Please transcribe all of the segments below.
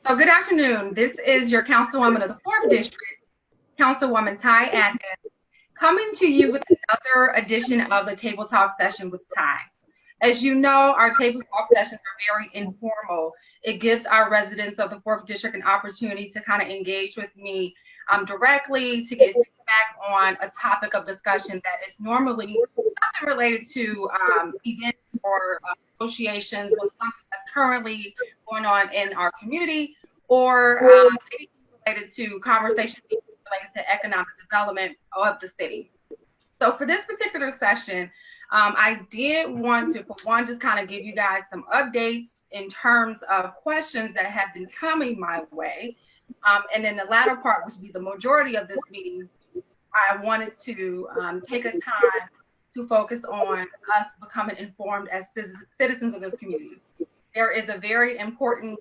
So good afternoon. This is your Councilwoman of the 4th District, Councilwoman Ty Atkins, coming to you with another edition of the Table Talk Session with Ty. As you know, our Table Talk sessions are very informal. It gives our residents of the 4th District an opportunity to kind of engage with me directly, to get feedback on a topic of discussion that is normally something related to events or associations with something that's currently going on in our community, or anything related to conversation related to economic development of the city. So for this particular session, I did want to, for one, just kind of give you guys some updates in terms of questions that have been coming my way. And then the latter part, which would be the majority of this meeting, I wanted to take a time to focus on us becoming informed as citizens of this community. There is a very important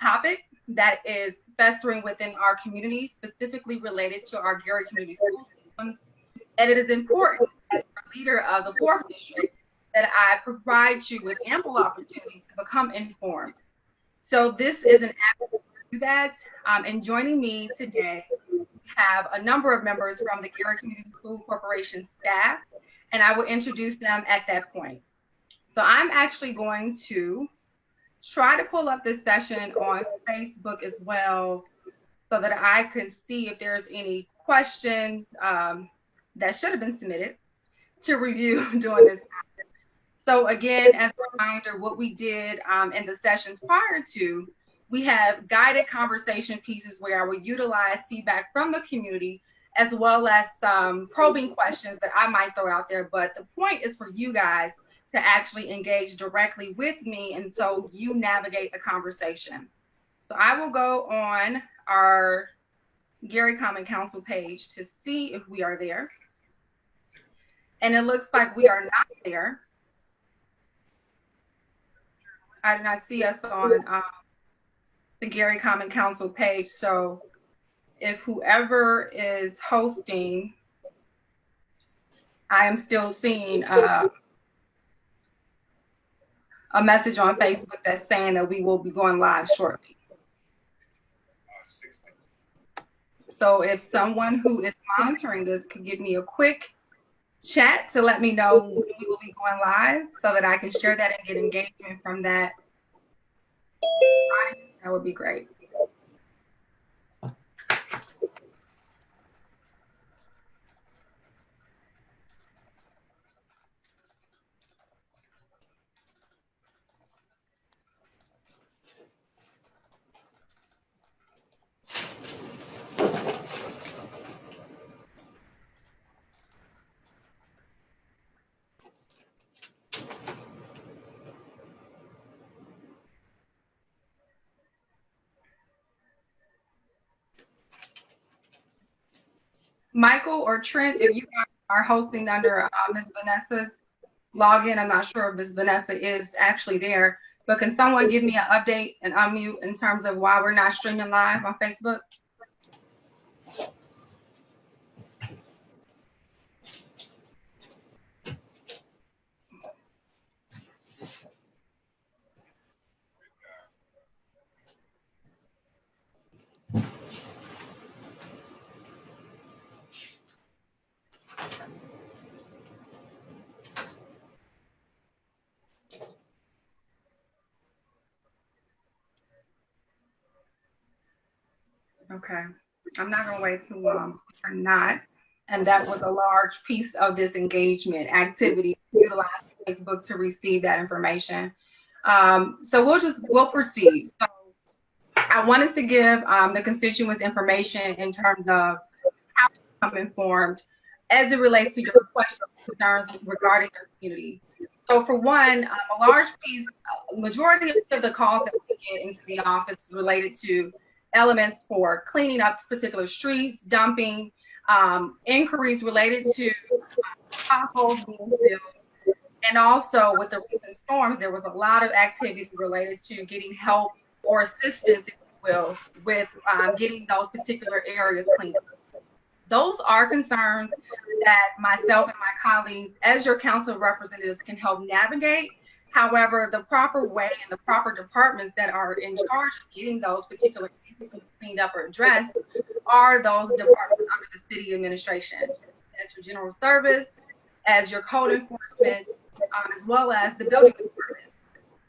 topic that is festering within our community, specifically related to our Gary Community School System. And it is important, as a leader of the 4th District, that I provide you with ample opportunities to become informed. So this is an avenue to do that. And joining me today, we have a number of members from the Gary Community School Corporation staff, and I will introduce them at that point. So I'm actually going to try to pull up this session on Facebook as well, so that I could see if there's any questions that should have been submitted to review during this time. So again, as a reminder, what we did in the sessions prior to, we have guided conversation pieces where I would utilize feedback from the community, as well as some probing questions that I might throw out there. But the point is for you guys to actually engage directly with me, and so you navigate the conversation. So I will go on our Gary Common Council page to see if we are there. And it looks like we are not there. I do not see us on the Gary Common Council page. So if whoever is hosting, I am still seeing a message on Facebook that's saying that we will be going live shortly. So if someone who is monitoring this could give me a quick chat to let me know when we will be going live, so that I can share that and get engagement from that would be great. Michael or Trent, if you are hosting under Ms. Vanessa's login, I'm not sure if Ms. Vanessa is actually there, but can someone give me an update and unmute in terms of why we're not streaming live on Facebook? Okay, I'm not gonna wait too long or not. And that was a large piece of this engagement activity, utilize Facebook to receive that information. So we'll proceed. So I wanted to give the constituents information in terms of how to become informed as it relates to your questions and concerns regarding your community. So for one, a large piece, majority of the calls that we get into the office related to elements for cleaning up particular streets, dumping, inquiries related to potholes being filled, and also with the recent storms, there was a lot of activity related to getting help or assistance, if you will, with getting those particular areas cleaned up. Those are concerns that myself and my colleagues, as your council representatives, can help navigate. However, the proper way and the proper departments that are in charge of getting those particular cases cleaned up or addressed are those departments under the city administration. As your general service, as your code enforcement, as well as the building department.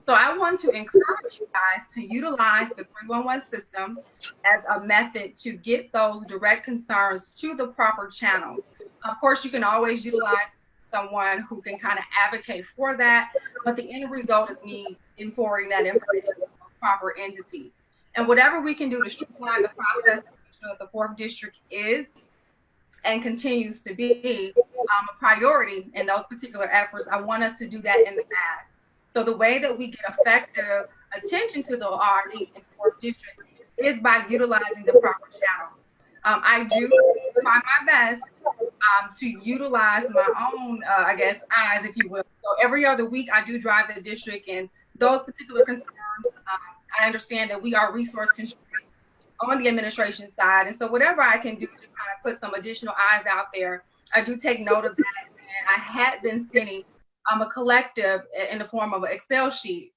So I want to encourage you guys to utilize the 311 system as a method to get those direct concerns to the proper channels. Of course, you can always utilize someone who can kind of advocate for that, but the end result is me forwarding that information to those proper entities. And whatever we can do to streamline the process to make sure that the 4th District is and continues to be a priority in those particular efforts, I want us to do that in the past. So the way that we get effective attention to the RDs in the 4th District is by utilizing the proper channels. I do try my best to utilize my own, I guess, eyes, if you will. So every other week, I do drive the district, and those particular concerns, I understand that we are resource constrained on the administration side. And so whatever I can do to kind of put some additional eyes out there, I do take note of that. And I had been sending a collective in the form of an Excel sheet,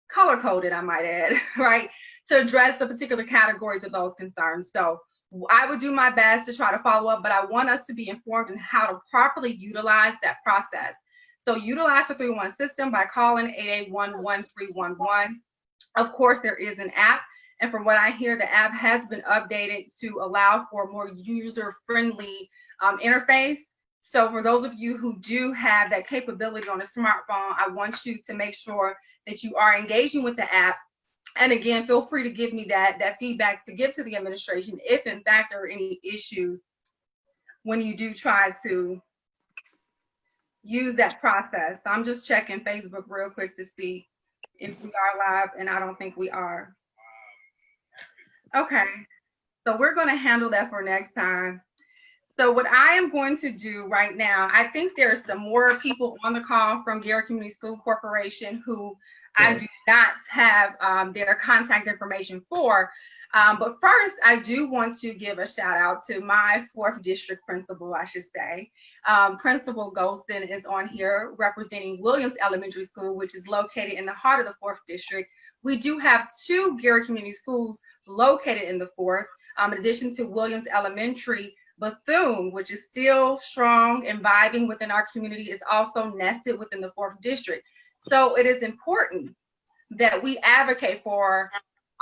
color coded, I might add, right, to address the particular categories of those concerns. So I would do my best to try to follow up, but I want us to be informed in how to properly utilize that process. So utilize the 311 system by calling 881-1311. Of course, there is an app. And from what I hear, the app has been updated to allow for a more user-friendly interface. So for those of you who do have that capability on a smartphone, I want you to make sure that you are engaging with the app. And again, feel free to give me that feedback to give to the administration if in fact there are any issues when you do try to use that process. So I'm just checking Facebook real quick to see if we are live, and I don't think we are. Okay, so we're going to handle that for next time. So what I am going to do right now, I think there are some more people on the call from Garrett Community School Corporation who I do not have their contact information for. But first, I do want to give a shout out to my 4th District principal, I should say. Principal Golston is on here representing Williams Elementary School, which is located in the heart of the 4th District. We do have 2 Garrett Community Schools located in the 4th, in addition to Williams Elementary. Bethune, which is still strong and vibing within our community, is also nested within the 4th District. So it is important that we advocate for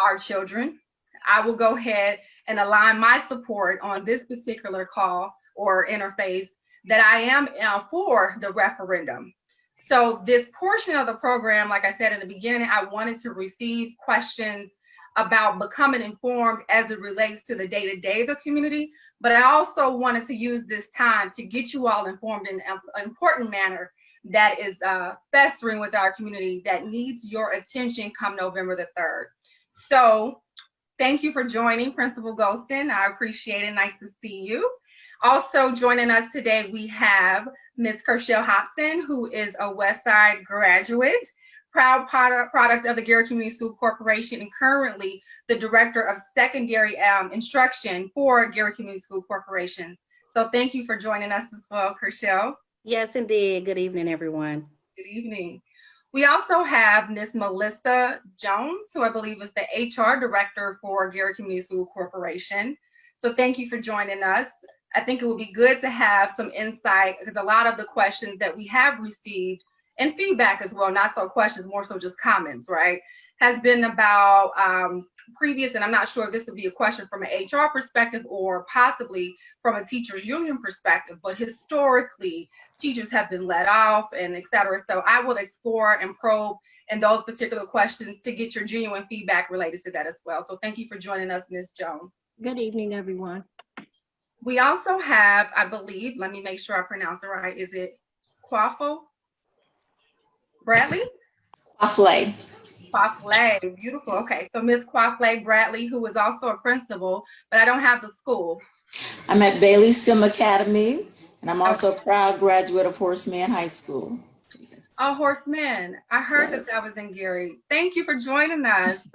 our children. I will go ahead and align my support on this particular call or interface that I am for the referendum. So this portion of the program, like I said in the beginning, I wanted to receive questions about becoming informed as it relates to the day-to-day of the community, but I also wanted to use this time to get you all informed in an important manner that is festering with our community that needs your attention come November the 3rd. So thank you for joining, Principal Golston. I appreciate it. Nice to see you. Also joining us today, we have Ms. Kershell Hobson, who is a Westside graduate, proud product of the Garrett Community School Corporation, and currently the Director of Secondary Instruction for Garrett Community School Corporation. So thank you for joining us as well, Kershell. Yes, indeed. Good evening, everyone. Good evening. We also have Ms. Melissa Jones, who I believe is the HR Director for Garrett Community School Corporation. So thank you for joining us. I think it would be good to have some insight, because a lot of the questions that we have received, and feedback as well, not so questions, more so just comments, right, has been about previous, and I'm not sure if this would be a question from an HR perspective or possibly from a teachers union perspective, but historically, teachers have been let off and et cetera. So I will explore and probe in those particular questions to get your genuine feedback related to that as well. So thank you for joining us, Ms. Jones. Good evening, everyone. We also have, I believe, let me make sure I pronounce it right. Is it Quafo Bradley? Quaflay. Quaflay, beautiful. Okay, so Ms. Quaflay Bradley, who is also a principal, but I don't have the school. I'm at Bailey STEM Academy, and I'm also a proud graduate of Horseman High School. Oh, Horseman. I heard Yes. that was in Gary. Thank you for joining us.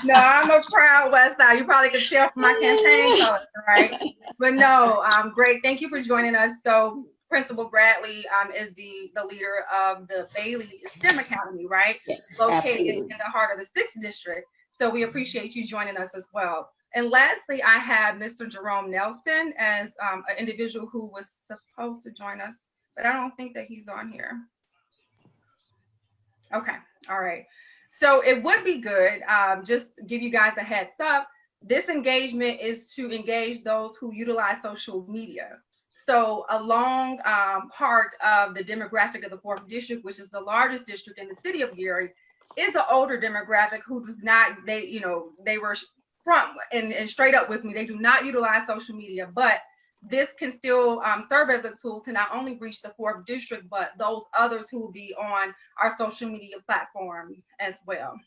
No, I'm a proud West Side. You probably could tell from my campaign colors, right? But no, great. Thank you for joining us. So Principal Bradley is the leader of the Bailey STEM Academy, right? Yes, Located absolutely. in the heart of the 6th District. So we appreciate you joining us as well. And lastly, I have Mr. Jerome Nelson as an individual who was supposed to join us, but I don't think that he's on here. Okay, all right. So it would be good, just to give you guys a heads up, this engagement is to engage those who utilize social media. So a long part of the demographic of the 4th District, which is the largest district in the city of Gary, is an older demographic who does not, they were front and straight up with me. They do not utilize social media, but this can still serve as a tool to not only reach the 4th District, but those others who will be on our social media platform as well.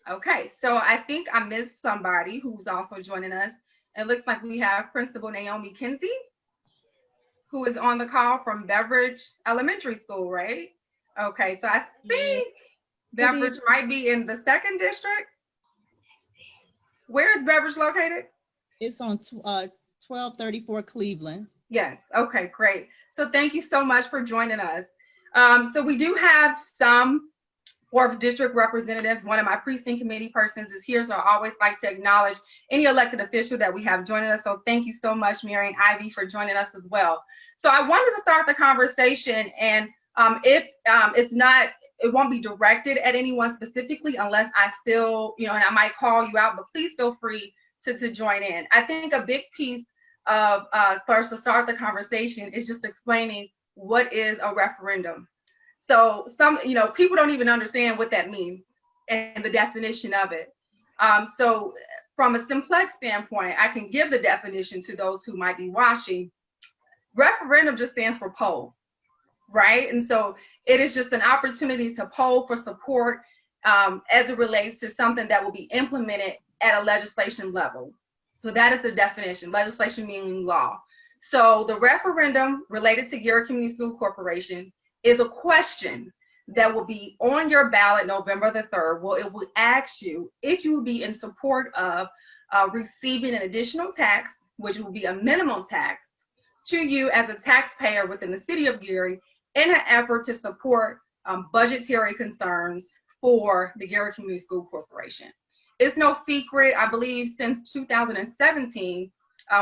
Okay, so I think I missed somebody who's also joining us. It looks like we have Principal Naomi Kinsey, who is on the call from Beveridge Elementary School, right? Okay, so I think Beveridge might be in the 2nd District. Where is Beveridge located? It's on 1234 Cleveland. Yes. Okay, great. So thank you so much for joining us. So we do have some 4th District representatives. One of my precinct committee persons is here, so I always like to acknowledge any elected official that we have joining us. So thank you so much, Marion Ivy, for joining us as well. So I wanted to start the conversation, and if it's not, it won't be directed at anyone specifically unless I feel, and I might call you out, but please feel free to join in. I think a big piece of first to start the conversation is just explaining what is a referendum. So some, people don't even understand what that means and the definition of it. So from a simplex standpoint, I can give the definition to those who might be watching. Referendum just stands for poll, right? And so it is just an opportunity to poll for support as it relates to something that will be implemented at a legislation level. So that is the definition, legislation meaning law. So the referendum related to Gary Community School Corporation is a question that will be on your ballot November the 3rd. Well, it will ask you if you will be in support of receiving an additional tax, which will be a minimum tax, to you as a taxpayer within the city of Gary in an effort to support budgetary concerns for the Gary Community School Corporation. It's no secret, I believe since 2017,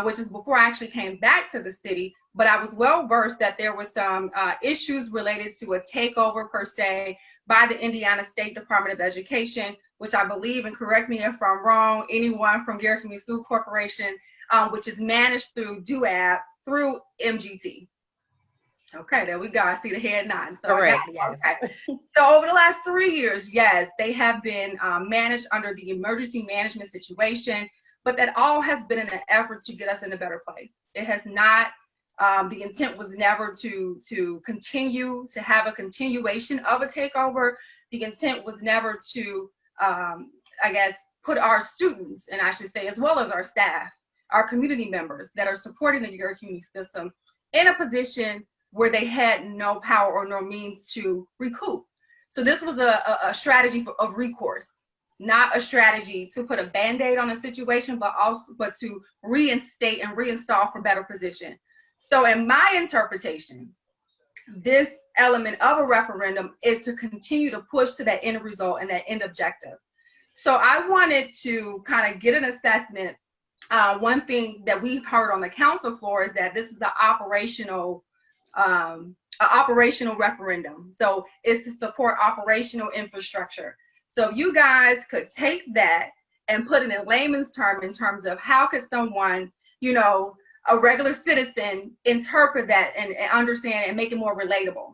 which is before I actually came back to the city, but I was well versed that there was some issues related to a takeover per se by the Indiana State Department of Education, which I believe, and correct me if I'm wrong, anyone from Gary Community School Corporation, which is managed through DUAB through MGT. Okay, there we go. I see the head nod. So Correct. Yes. Okay. So over the last 3 years, yes, they have been managed under the emergency management situation, but that all has been in an effort to get us in a better place. It has not. The intent was never to continue to have a continuation of a takeover. The intent was never to, put our students, and I should say, as well as our staff, our community members that are supporting the Gary community system in a position where they had no power or no means to recoup. So this was a strategy of recourse, not a strategy to put a Band-Aid on a situation, but to reinstate and reinstall for better position. So in my interpretation, this element of a referendum is to continue to push to that end result and that end objective. So I wanted to kind of get an assessment. One thing that we've heard on the council floor is that this is an operational referendum. So it's to support operational infrastructure. So if you guys could take that and put it in layman's term in terms of how could someone, a regular citizen interpret that and understand and make it more relatable.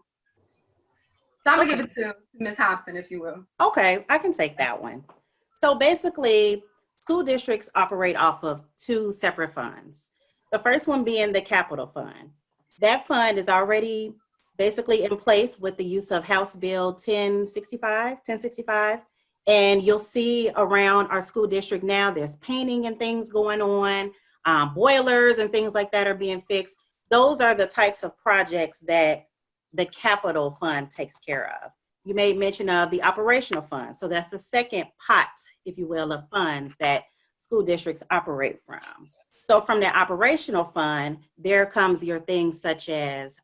So I'm gonna give it to Ms. Hobson, if you will. Okay, I can take that one. So basically, school districts operate off of two separate funds. The first one being the capital fund. That fund is already basically in place with the use of House Bill 1065. And you'll see around our school district now, there's painting and things going on. Boilers and things like that are being fixed. Those are the types of projects that the capital fund takes care of. You made mention of the operational fund. So that's the second pot, if you will, of funds that school districts operate from. So from the operational fund, there comes your things such as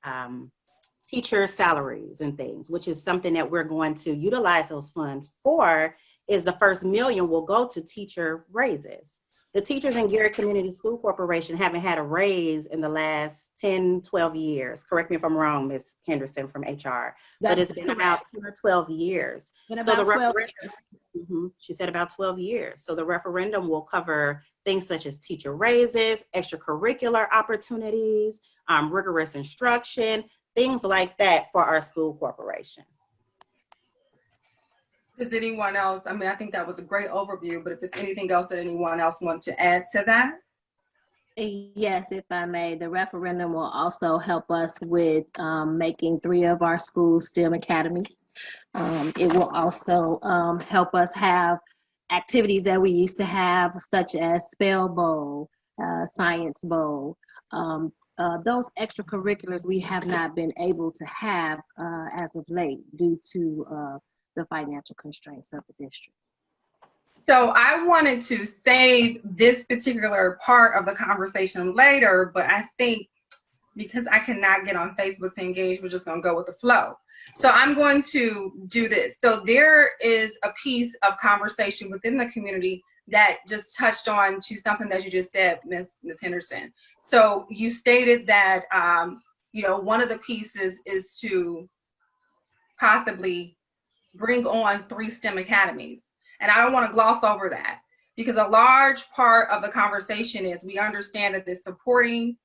teacher salaries and things, which is something that we're going to utilize those funds for. Is the first $1 million will go to teacher raises. The teachers in Garrett Community School Corporation haven't had a raise in the last 10, 12 years. Correct me if I'm wrong, Ms. Henderson from HR, but it's been about 10 or 12 years. Been about 12 years. She said about 12 years. So the referendum will cover things such as teacher raises, extracurricular opportunities, rigorous instruction, things like that for our school corporation. Does anyone else, I mean, I think that was a great overview, but if there's anything else that anyone else wants to add to that? Yes, if I may, the referendum will also help us with making 3 of our schools STEM academies. It will also help us have activities that we used to have, such as Spell Bowl, Science Bowl. Those extracurriculars we have not been able to have as of late due to the financial constraints of the district. So I wanted to save this particular part of the conversation later, but I think because I cannot get on Facebook to engage, we're just going to go with the flow. So I'm going to do this. So there is a piece of conversation within the community that just touched on to something that you just said, Ms. Henderson. So you stated that, one of the pieces is to possibly bring on 3 STEM academies. And I don't want to gloss over that, because a large part of the conversation is we understand that this supporting,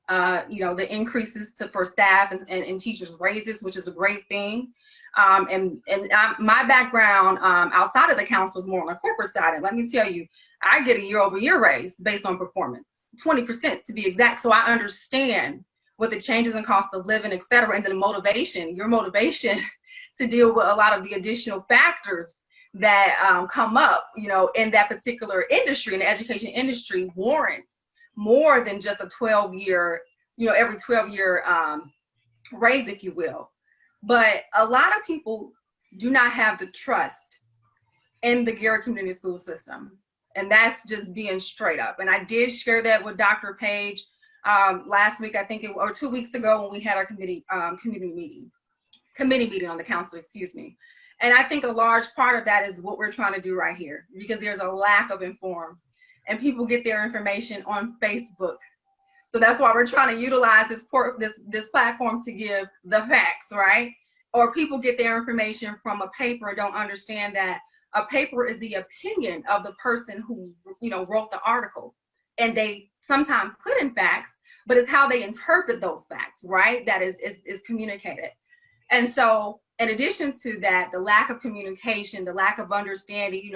the increases for staff and teachers' raises, which is a great thing. My background outside of the council is more on the corporate side. And let me tell you, I get a year-over-year raise based on performance, 20% to be exact. So I understand what the changes in cost of living, et cetera, and then your motivation to deal with a lot of the additional factors that come up, in that particular industry, in the education industry, warrants more than just a 12-year, every 12-year raise, if you will. But a lot of people do not have the trust in the Garrett Community School System. And that's just being straight up. And I did share that with Dr. Page last week, I think, or 2 weeks ago, when we had our committee meeting on the council, excuse me. And I think a large part of that is what we're trying to do right here, because there's a lack of informed, and people get their information on Facebook. So that's why we're trying to utilize this platform to give the facts, right? Or people get their information from a paper and don't understand that a paper is the opinion of the person who, wrote the article. And they sometimes put in facts, but it's how they interpret those facts, right? That is communicated. And so in addition to that, the lack of communication, the lack of understanding,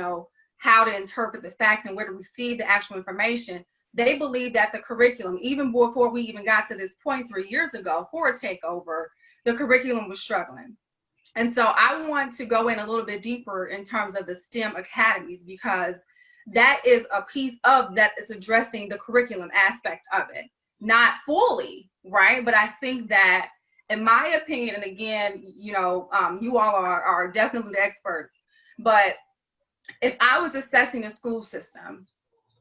how to interpret the facts and where to receive the actual information, they believe that the curriculum, even before we even got to this point 3 years ago for a takeover, the curriculum was struggling. And so I want to go in a little bit deeper in terms of the STEM academies, because that is a piece of that is addressing the curriculum aspect of it. Not fully, right? But I think that, in my opinion, and again, you all are definitely the experts, but if I was assessing a school system,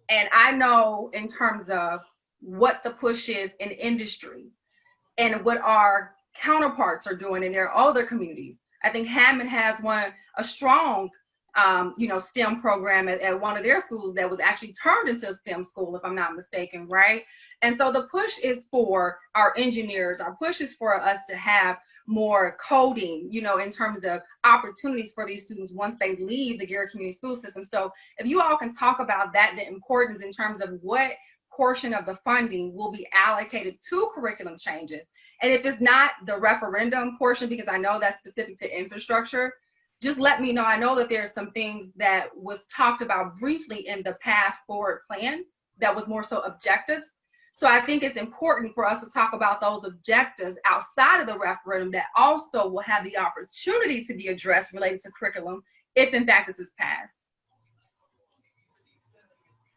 and I know in terms of what the push is in industry and what our counterparts are doing in their other communities, I think Hammond has a strong STEM program at one of their schools that was actually turned into a STEM school, if I'm not mistaken, right? And so the push is for our engineers, our push is for us to have more coding, in terms of opportunities for these students once they leave the Garrett Community School System. So if you all can talk about that, the importance in terms of what portion of the funding will be allocated to curriculum changes. And if it's not the referendum portion, because I know that's specific to infrastructure, just let me know. I know that there are some things that was talked about briefly in the Path Forward plan that was more so objectives. So I think it's important for us to talk about those objectives outside of the referendum that also will have the opportunity to be addressed related to curriculum if in fact this is passed.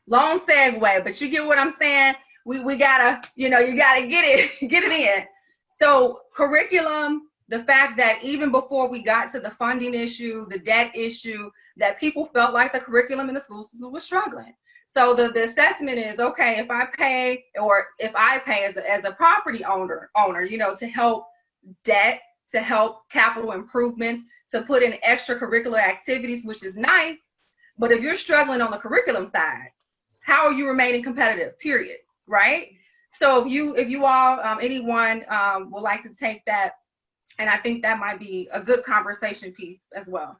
Long segue, but you get what I'm saying? We gotta, you gotta get it in. So curriculum, the fact that even before we got to the funding issue, the debt issue, that people felt like the curriculum in the school system was struggling. So the assessment is, okay, if I pay as a property owner, to help debt, to help capital improvements, to put in extracurricular activities, which is nice. But if you're struggling on the curriculum side, how are you remaining competitive, period, right? So if you all, anyone would like to take that, and I think that might be a good conversation piece as well.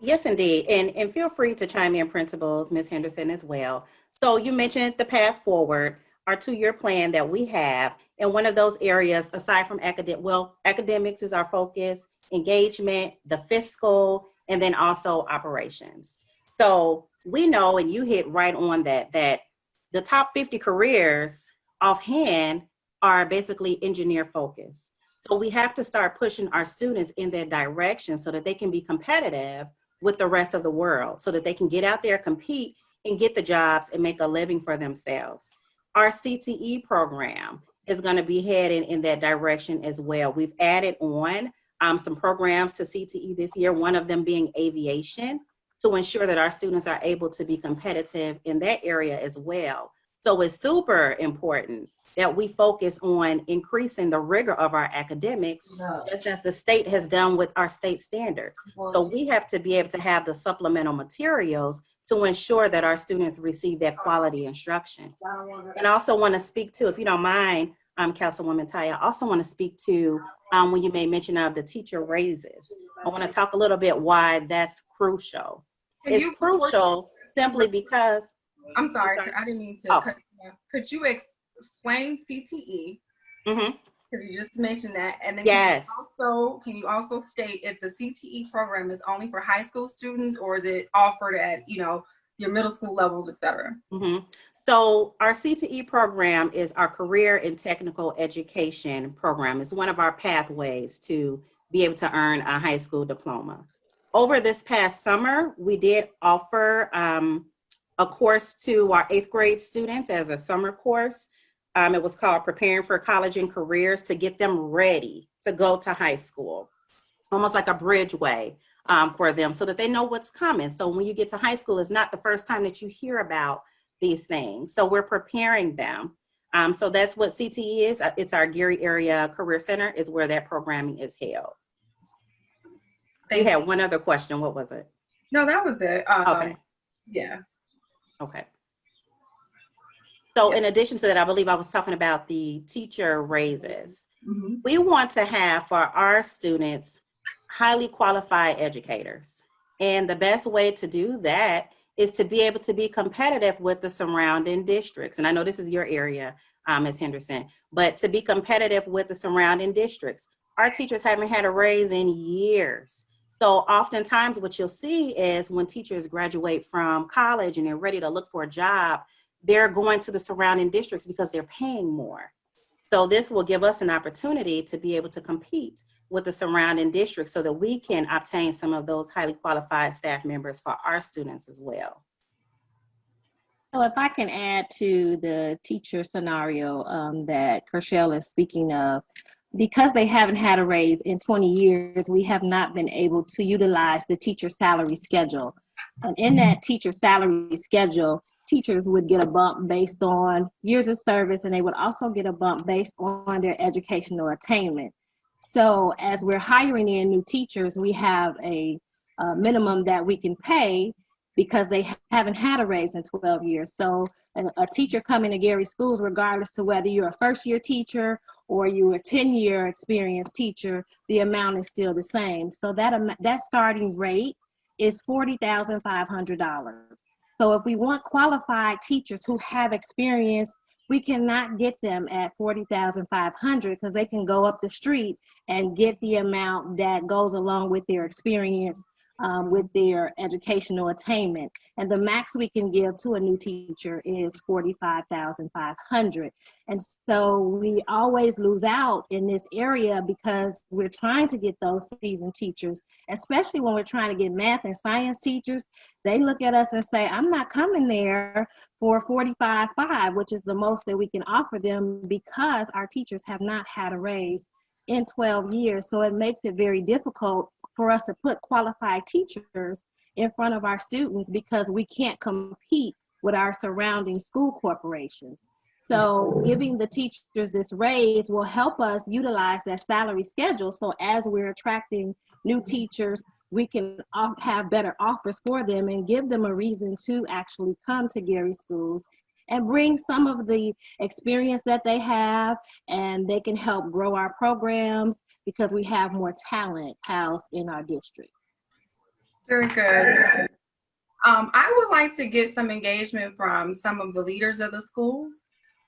Yes, indeed. And feel free to chime in, principals, Ms. Henderson, as well. So you mentioned the path forward, our 2-year plan that we have. And one of those areas, aside from academics is our focus, engagement, the fiscal, and then also operations. So we know, and you hit right on that the top 50 careers offhand are basically engineer focused. So we have to start pushing our students in that direction so that they can be competitive with the rest of the world, so that they can get out there, compete, and get the jobs and make a living for themselves. Our CTE program is going to be heading in that direction as well. We've added on some programs to CTE this year, one of them being aviation, to ensure that our students are able to be competitive in that area as well. So it's super important that we focus on increasing the rigor of our academics, just as the state has done with our state standards. So we have to be able to have the supplemental materials to ensure that our students receive that quality instruction. And I also want to speak to, if you don't mind, Councilwoman Tai, I also want to speak to when you made mention of the teacher raises. I want to talk a little bit why that's crucial. It's crucial simply because. I'm sorry, I didn't mean to cut you off. Could you explain CTE? Because you just mentioned that, and then yes. Can you also state if the CTE program is only for high school students, or is it offered at your middle school levels, et cetera? So our CTE program is our career and technical education program. It's one of our pathways to be able to earn a high school diploma. Over this past summer, we did offer a course to our 8th grade students as a summer course. It was called Preparing for College and Careers, to get them ready to go to high school, almost like a bridgeway for them, so that they know what's coming. So when you get to high school, it's not the first time that you hear about these things. So we're preparing them. So that's what CTE is. It's our Geary Area Career Center is where that programming is held. You had one other question. What was it? No, that was it. Okay. Yeah. Okay. So in addition to that, I believe I was talking about the teacher raises. We want to have for our students highly qualified educators. And the best way to do that is to be able to be competitive with the surrounding districts. And I know this is your area, Ms. Henderson, but to be competitive with the surrounding districts. Our teachers haven't had a raise in years. So oftentimes what you'll see is when teachers graduate from college and they're ready to look for a job, they're going to the surrounding districts because they're paying more. So this will give us an opportunity to be able to compete with the surrounding districts so that we can obtain some of those highly qualified staff members for our students as well. So if I can add to the teacher scenario that Kershell is speaking of, because they haven't had a raise in 20 years, we have not been able to utilize the teacher salary schedule. And in that teacher salary schedule, teachers would get a bump based on years of service, and they would also get a bump based on their educational attainment. So as we're hiring in new teachers, we have a minimum that we can pay because they haven't had a raise in 12 years. So a teacher coming to Geary Schools, regardless to whether you're a first-year teacher or you're a 10-year experienced teacher, the amount is still the same. So that starting rate is $40,500. So if we want qualified teachers who have experience, we cannot get them at $40,500 because they can go up the street and get the amount that goes along with their experience, with their educational attainment. And the max we can give to a new teacher is $45,500. And so we always lose out in this area because we're trying to get those seasoned teachers, especially when we're trying to get math and science teachers. They look at us and say, I'm not coming there for $45,500, which is the most that we can offer them because our teachers have not had a raise in 12 years. So it makes it very difficult for us to put qualified teachers in front of our students because we can't compete with our surrounding school corporations. So giving the teachers this raise will help us utilize that salary schedule. So as we're attracting new teachers, we can have better offers for them and give them a reason to actually come to Gary Schools and bring some of the experience that they have, and they can help grow our programs because we have more talent housed in our district. Very good. I would like to get some engagement from some of the leaders of the schools.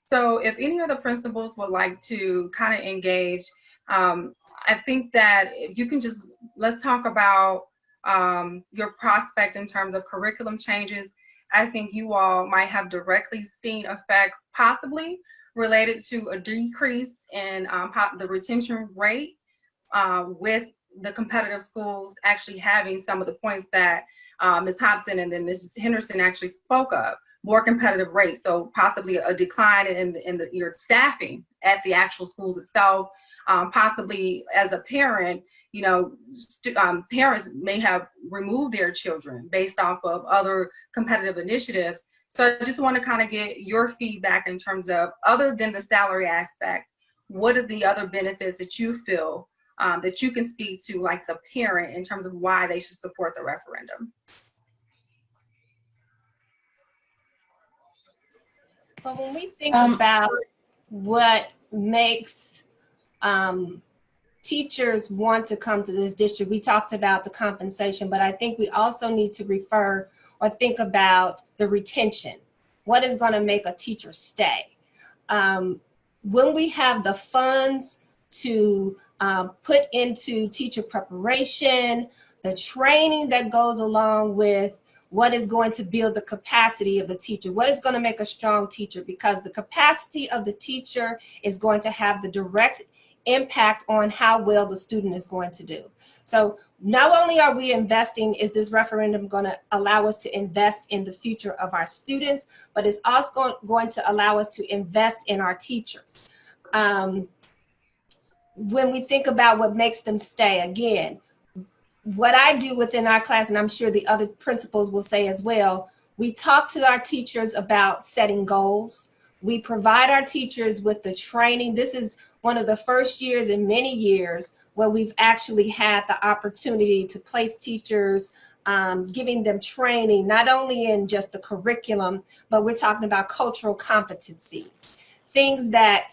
So if any of the principals would like to kind of engage, I think that if you can just, let's talk about your prospect in terms of curriculum changes. I think you all might have directly seen effects possibly related to a decrease in the retention rate with the competitive schools actually having some of the points that Ms. Hobson and then Ms. Henderson actually spoke of, more competitive rates. So possibly a decline in your staffing at the actual schools itself. Possibly as a parent, you know, parents may have removed their children based off of other competitive initiatives. So I just want to kind of get your feedback in terms of, other than the salary aspect, what are the other benefits that you feel that you can speak to, like the parent, in terms of why they should support the referendum? Well, when we think about what makes teachers want to come to this district, we talked about the compensation, but I think we also need to refer or think about the retention. What is going to make a teacher stay? When we have the funds to put into teacher preparation, the training that goes along with what is going to build the capacity of the teacher, what is going to make a strong teacher, because the capacity of the teacher is going to have the direct impact on how well the student is going to do. So not only are we investing, is this referendum going to allow us to invest in the future of our students, but it's also going to allow us to invest in our teachers. When we think about what makes them stay, again, what I do within our class, and I'm sure the other principals will say as well, we talk to our teachers about setting goals. We provide our teachers with the training. This is one of the first years in many years where we've actually had the opportunity to place teachers, giving them training, not only in just the curriculum, but we're talking about cultural competencies, things that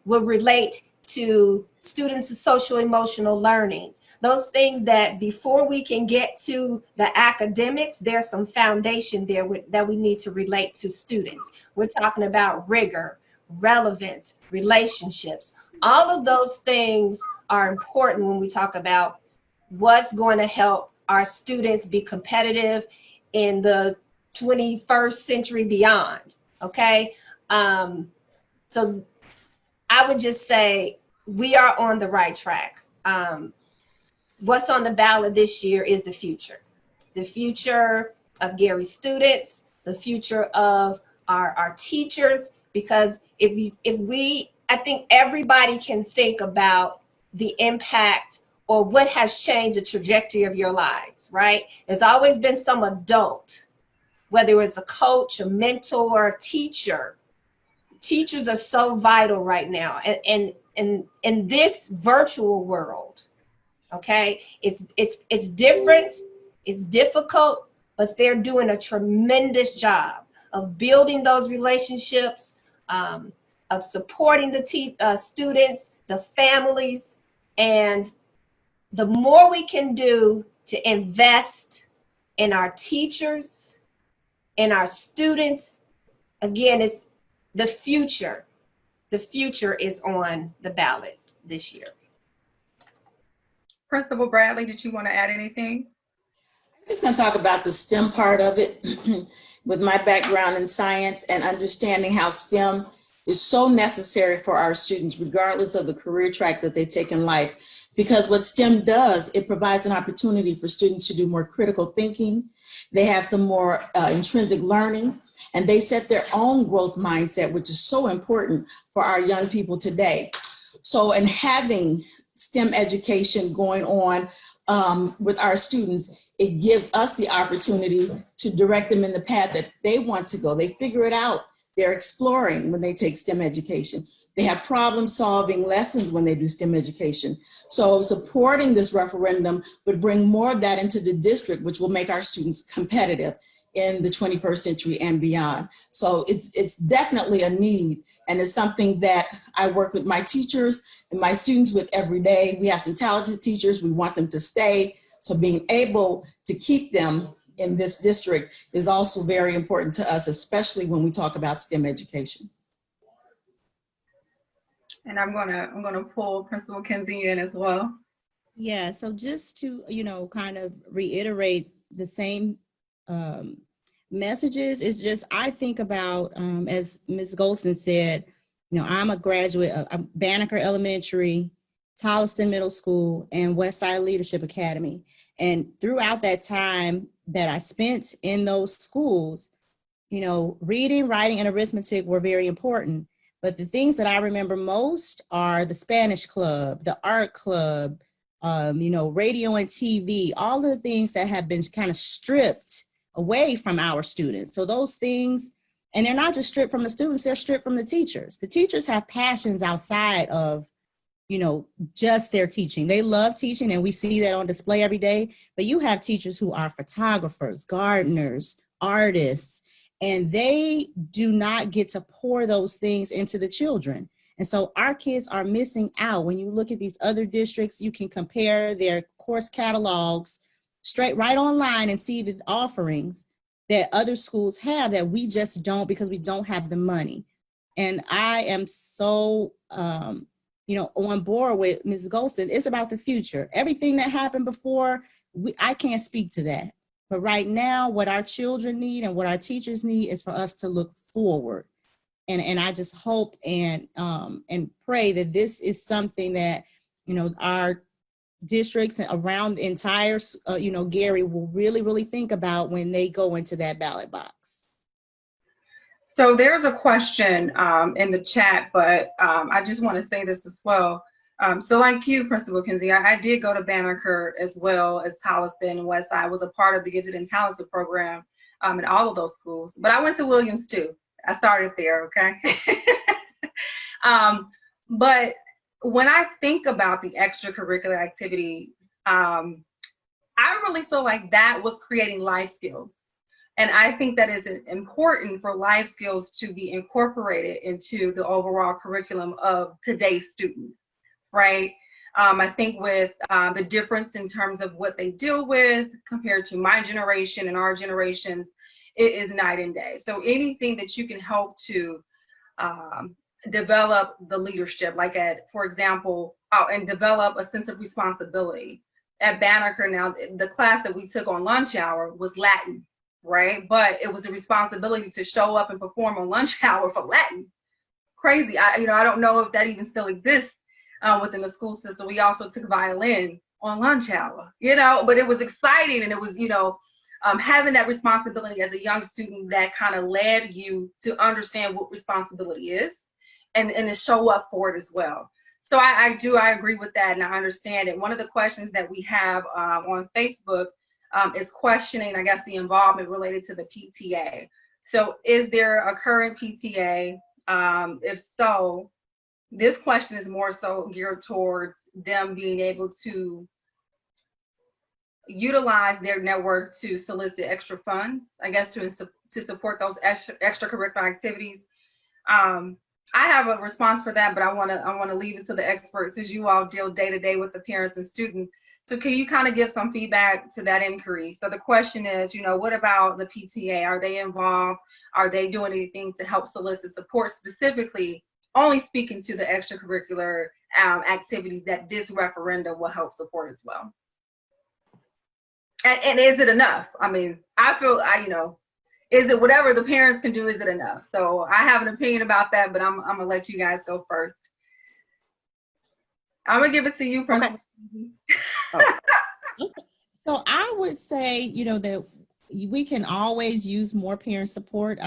will relate to students' social emotional learning. Those things that before we can get to the academics, there's some foundation there that we need to relate to students. We're talking about rigor, relevance, relationships. All of those things are important when we talk about what's going to help our students be competitive in the 21st century beyond, okay? So I would just say we are on the right track. What's on the ballot this year is the future of Gary students, the future of our teachers, because I think everybody can think about the impact or what has changed the trajectory of your lives, right? There's always been some adult, whether it's a coach, a mentor, or a teacher. Teachers are so vital right now. And in this virtual world, okay, it's different, it's difficult, but they're doing a tremendous job of building those relationships, of supporting the students, the families, and the more we can do to invest in our teachers, in our students, again, it's the future. The future is on the ballot this year. Principal Bradley, did you want to add anything? I'm just going to talk about the STEM part of it with my background in science and understanding how STEM is so necessary for our students, regardless of the career track that they take in life. Because what STEM does, it provides an opportunity for students to do more critical thinking. They have some more intrinsic learning, and they set their own growth mindset, which is so important for our young people today. So, in having STEM education going on with our students, it gives us the opportunity to direct them in the path that they want to go. They figure it out. They're exploring when they take STEM education. They have problem-solving lessons when they do STEM education. So supporting this referendum would bring more of that into the district, which will make our students competitive in the 21st century and beyond. So it's definitely a need, and it's something that I work with my teachers and my students with every day. We have some talented teachers. We want them to stay. So being able to keep them in this district is also very important to us, especially when we talk about STEM education. And I'm gonna pull Principal Kinsey in as well. Yeah, so just to, kind of reiterate the same messages, is just, I think about, as Ms. Golston said, I'm a graduate of Banneker Elementary, Tolliston Middle School, and Westside Leadership Academy. And throughout that time that I spent in those schools, reading, writing, and arithmetic were very important. But the things that I remember most are the Spanish club, the art club, radio and TV, all of the things that have been kind of stripped away from our students. So those things, and they're not just stripped from the students, they're stripped from the teachers. The teachers have passions outside of, just their teaching. They love teaching, and we see that on display every day. But you have teachers who are photographers, gardeners, artists, and they do not get to pour those things into the children. And so our kids are missing out. When you look at these other districts, you can compare their course catalogs right online and see the offerings that other schools have that we just don't, because we don't have the money. And I am so, on board with Ms. Golston. It's about the future. Everything that happened before, I can't speak to that. But right now, what our children need and what our teachers need is for us to look forward. And I just hope and pray that this is something that, our districts around the entire, Gary will really, really think about when they go into that ballot box. So there's a question in the chat, but I just want to say this as well. So like you, Principal Kinsey, I did go to Banneker as well as Tolliston and Westside. I was a part of the Gifted and Talented program in all of those schools. But I went to Williams too. I started there, okay? But when I think about the extracurricular activity, I really feel like that was creating life skills. And I think that is important for life skills to be incorporated into the overall curriculum of today's student. Right. I think with the difference in terms of what they deal with compared to my generation and our generations, it is night and day. So anything that you can help to develop the leadership, like for example, and develop a sense of responsibility. At Banneker now, the class that we took on lunch hour was Latin, right? But it was the responsibility to show up and perform on lunch hour for Latin. Crazy. I don't know if that even still exists within the school system. We also took violin on lunch hour, but it was exciting, and it was, having that responsibility as a young student that kind of led you to understand what responsibility is and to show up for it as well. So I agree with that, and I understand it. One of the questions that we have on Facebook is questioning, I guess, the involvement related to the PTA. So is there a current PTA? If so, this question is more so geared towards them being able to utilize their network to solicit extra funds, I guess, to support those extracurricular activities. I have a response for that, but I want to leave it to the experts, as you all deal day to day with the parents and students. So can you kind of give some feedback to that inquiry? So the question is, what about the PTA? Are they involved? Are they doing anything to help solicit support, specifically only speaking to the extracurricular activities that this referendum will help support as well? And is it enough? I mean, I feel, is it whatever the parents can do, is it enough? So I have an opinion about that, but I'm gonna let you guys go first. I'm gonna give it to you, Principal. Okay. So I would say, that we can always use more parent support.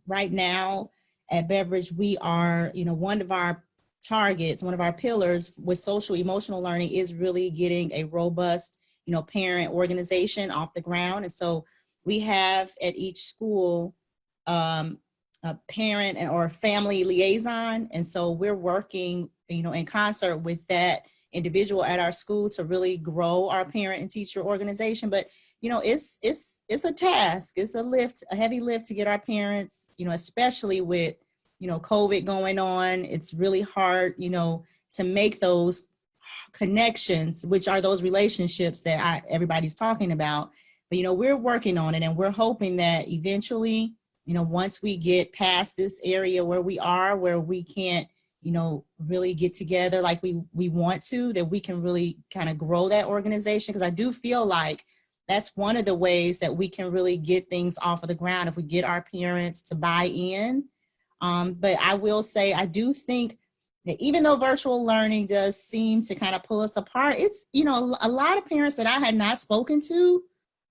Right now at Beveridge, we are, one of our targets, one of our pillars with social emotional learning is really getting a robust parent organization off the ground. And so we have at each school a parent or family liaison. And so we're working, in concert with that individual at our school to really grow our parent and teacher organization. But, it's a task, it's a heavy lift to get our parents, especially with, COVID going on. It's really hard, to make those connections, which are those relationships that everybody's talking about. But, we're working on it, and we're hoping that eventually, once we get past this area where we can't, really get together like we want to, that we can really kind of grow that organization. Because I do feel like that's one of the ways that we can really get things off of the ground, if we get our parents to buy in. But I will say, I do think that even though virtual learning does seem to kind of pull us apart, it's, a lot of parents that I had not spoken to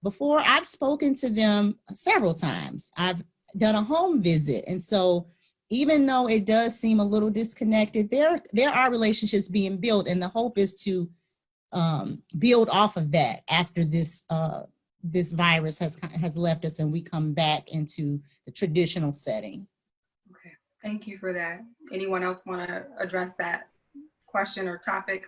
before, I've spoken to them several times. I've done a home visit. And so even though it does seem a little disconnected, there are relationships being built, and the hope is to build off of that after this virus has left us and we come back into the traditional setting. Okay, thank you for that. Anyone else want to address that question or topic?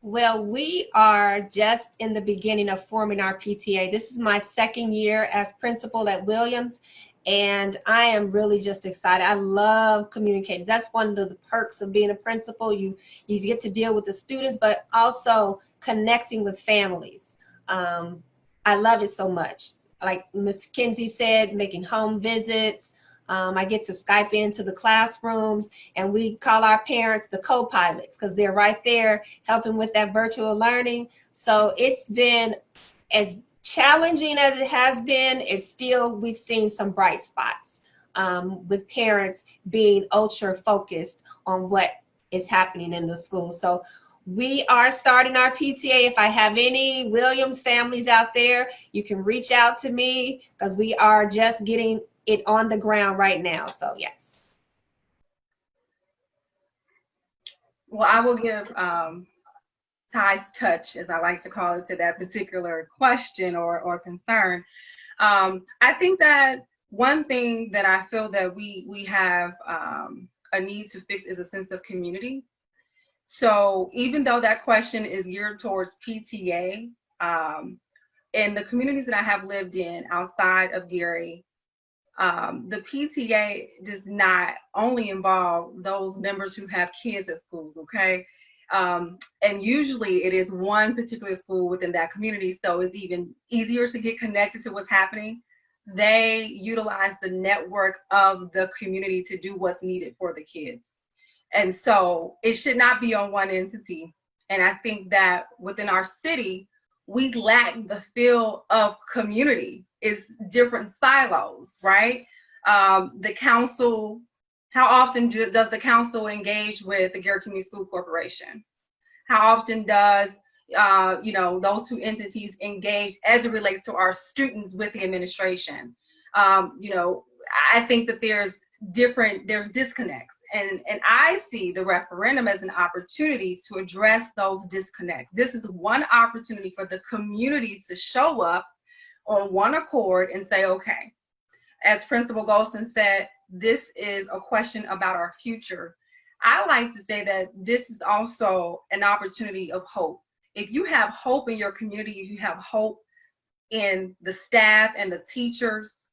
Well, we are just in the beginning of forming our PTA. This is my second year as principal at Williams, and I am really just excited. I love communicating. That's one of the perks of being a principal. You get to deal with the students, but also connecting with families. I love it so much. Like Ms. Kinsey said, making home visits. I get to Skype into the classrooms, and we call our parents the co-pilots because they're right there helping with that virtual learning. So it's been as challenging as it has been. It's still, we've seen some bright spots with parents being ultra focused on what is happening in the school. So we are starting our PTA. If I have any Williams families out there, you can reach out to me because we are just getting it on the ground right now. So yes. Well, I will give Ty's touch, as I like to call it, to that particular question or concern. I think that one thing that I feel that we have a need to fix is a sense of community. So even though that question is geared towards PTA, in the communities that I have lived in outside of Gary, the PTA does not only involve those members who have kids at schools, okay? And usually it is one particular school within that community, so it's even easier to get connected to what's happening. They utilize the network of the community to do what's needed for the kids. And so it should not be on one entity. And I think that within our city, we lack the feel of community. It's different silos, right? The council, how often does the council engage with the Gary Community School Corporation? How often does those two entities engage as it relates to our students with the administration? I think that there's disconnects. And I see the referendum as an opportunity to address those disconnects. This is one opportunity for the community to show up on one accord and say, okay, as Principal Golston said, this is a question about our future. I like to say that this is also an opportunity of hope. If you have hope in your community, if you have hope in the staff and the teachers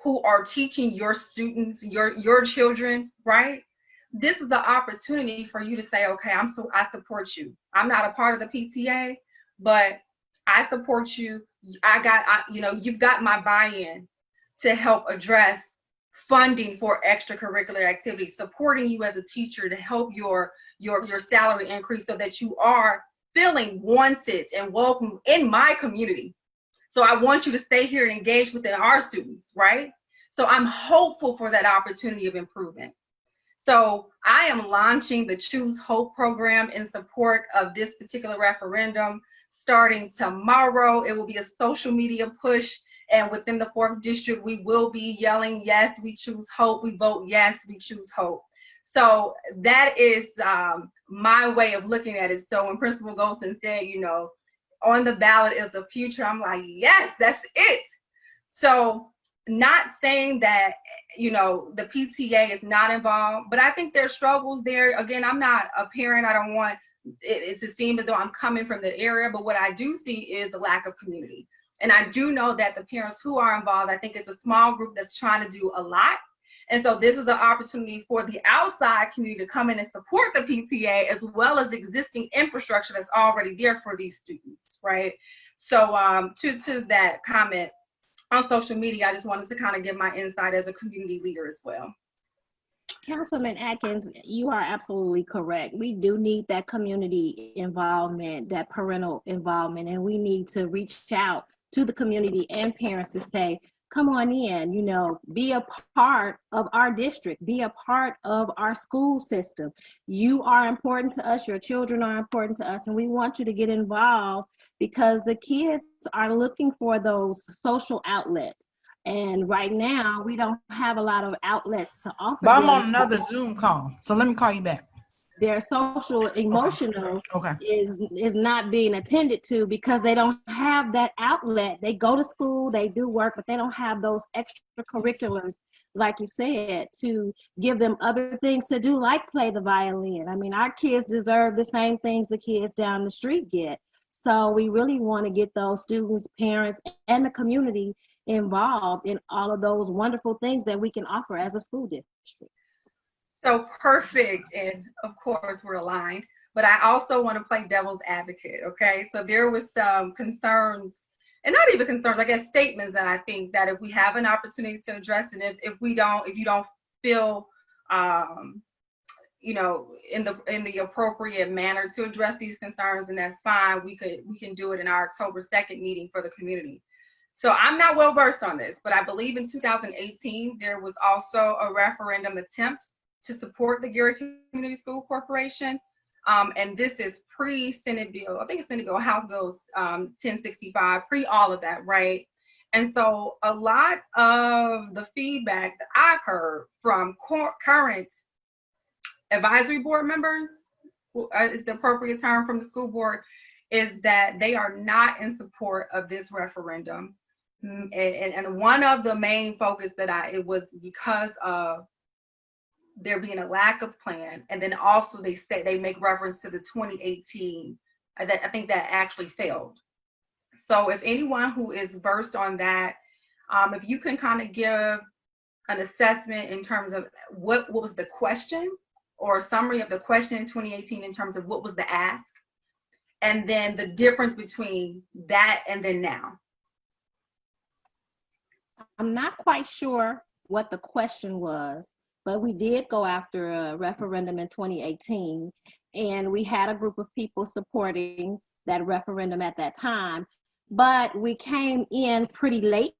who are teaching your students, your children, right? This is an opportunity for you to say, okay, I support you. I'm not a part of the PTA, but I support you. You've got my buy-in to help address funding for extracurricular activities, supporting you as a teacher to help your salary increase so that you are feeling wanted and welcome in my community. So I want you to stay here and engage within our students, right? So I'm hopeful for that opportunity of improvement. So I am launching the Choose Hope program in support of this particular referendum starting tomorrow. It will be a social media push, and within the 4th district, we will be yelling, yes, we choose hope. We vote yes, we choose hope. So that is my way of looking at it. So when Principal Golston said, you know, on the ballot is the future, I'm like, yes, that's it. So not saying that, you know, the PTA is not involved, but I think there's struggles there. Again, I'm not a parent. I don't want it to seem as though I'm coming from the area, but what I do see is the lack of community. And I do know that the parents who are involved, I think it's a small group that's trying to do a lot. And so this is an opportunity for the outside community to come in and support the PTA, as well as existing infrastructure that's already there for these students, right? So to that comment on social media, I just wanted to kind of give my insight as a community leader as well. Councilman Atkins, you are absolutely correct. We do need that community involvement, that parental involvement, and we need to reach out to the community and parents to say, come on in, you know, be a part of our district, be a part of our school system. You are important to us, your children are important to us, and we want you to get involved because the kids are looking for those social outlets. And right now, we don't have a lot of outlets to offer But I'm them. on another Zoom call, so let me call you back. Their social, emotional Okay. is not being attended to because they don't have that outlet. They go to school, they do work, but they don't have those extracurriculars, like you said, to give them other things to do, like play the violin. I mean, our kids deserve the same things the kids down the street get. So we really want to get those students, parents, and the community involved in all of those wonderful things that we can offer as a school district. So perfect. And of course, we're aligned. But I also want to play devil's advocate, okay? So there was some concerns, and not even concerns, I guess statements that I think that if we have an opportunity to address it, if you don't feel, you know, in the appropriate manner to address these concerns, and that's fine. We can do it in our October 2nd meeting for the community. So I'm not well versed on this, but I believe in 2018 there was also a referendum attempt to support the Gary Community School Corporation, and this is pre-Senate Bill. I think it's Senate Bill, House Bill 1065, pre all of that, right? And so a lot of the feedback that I've heard from current advisory board members, is the appropriate term, from the school board, is that they are not in support of this referendum. And one of the main focus it was because of there being a lack of plan, and then also they make reference to the 2018 that I think that actually failed. So if anyone who is versed on that, if you can kind of give an assessment in terms of what was the question, or a summary of the question in 2018 in terms of what was the ask, and then the difference between that and then now. I'm not quite sure what the question was, but we did go after a referendum in 2018, and we had a group of people supporting that referendum at that time, but we came in pretty late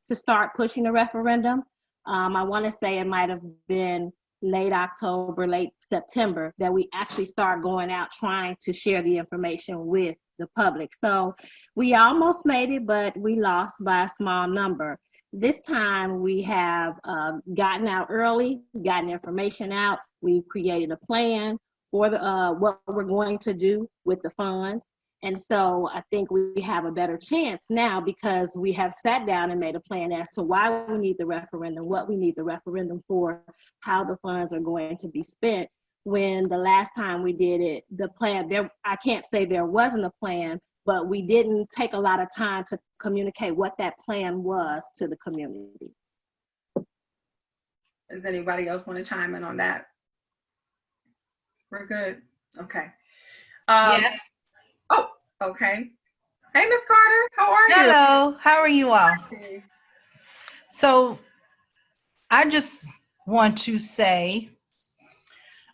to start pushing the referendum. I want to say it might have been late October, late September, that we actually start going out trying to share the information with the public. So we almost made it, but we lost by a small number. This time we have gotten out early, gotten information out. We've created a plan for what we're going to do with the funds. And so I think we have a better chance now because we have sat down and made a plan as to why we need the referendum, what we need the referendum for, how the funds are going to be spent. When the last time we did it, the plan, I can't say there wasn't a plan, but we didn't take a lot of time to communicate what that plan was to the community. Does anybody else want to chime in on that? We're good. Okay. Yes. Oh, okay. Hey, Miss Carter, how are you? Hello. How are you all? Okay. So I just want to say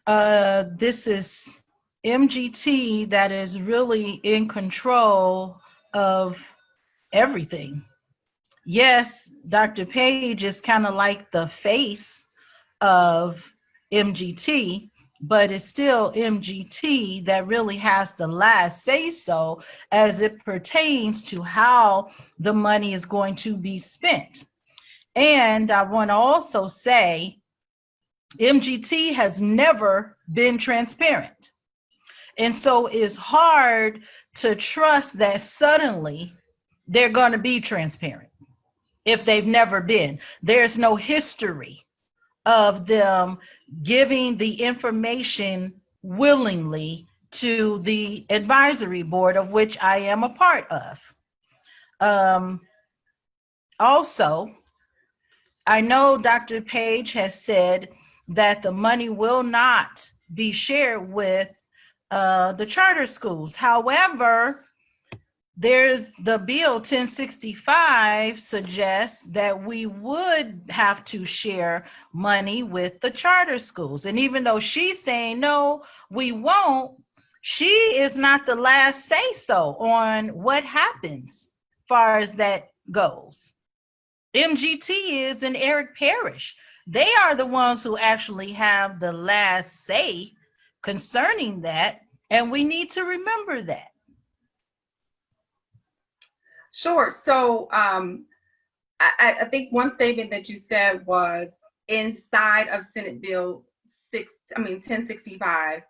this is MGT that is really in control of everything. Yes, Dr. Page is kind of like the face of MGT, but it's still MGT that really has the last say so as it pertains to how the money is going to be spent. And I want to also say MGT has never been transparent. And so it's hard to trust that suddenly they're going to be transparent if they've never been. There's no history of them giving the information willingly to the advisory board, of which I am a part of. Also, I know Dr. Page has said that the money will not be shared with the charter schools. However, there's the bill 1065 suggests that we would have to share money with the charter schools. And even though she's saying, no, we won't, she is not the last say so on what happens as far as that goes. MGT is in Eric Parish. They are the ones who actually have the last say concerning that, and we need to remember that. Sure. So I think one statement that you said was inside of Senate Bill 1065,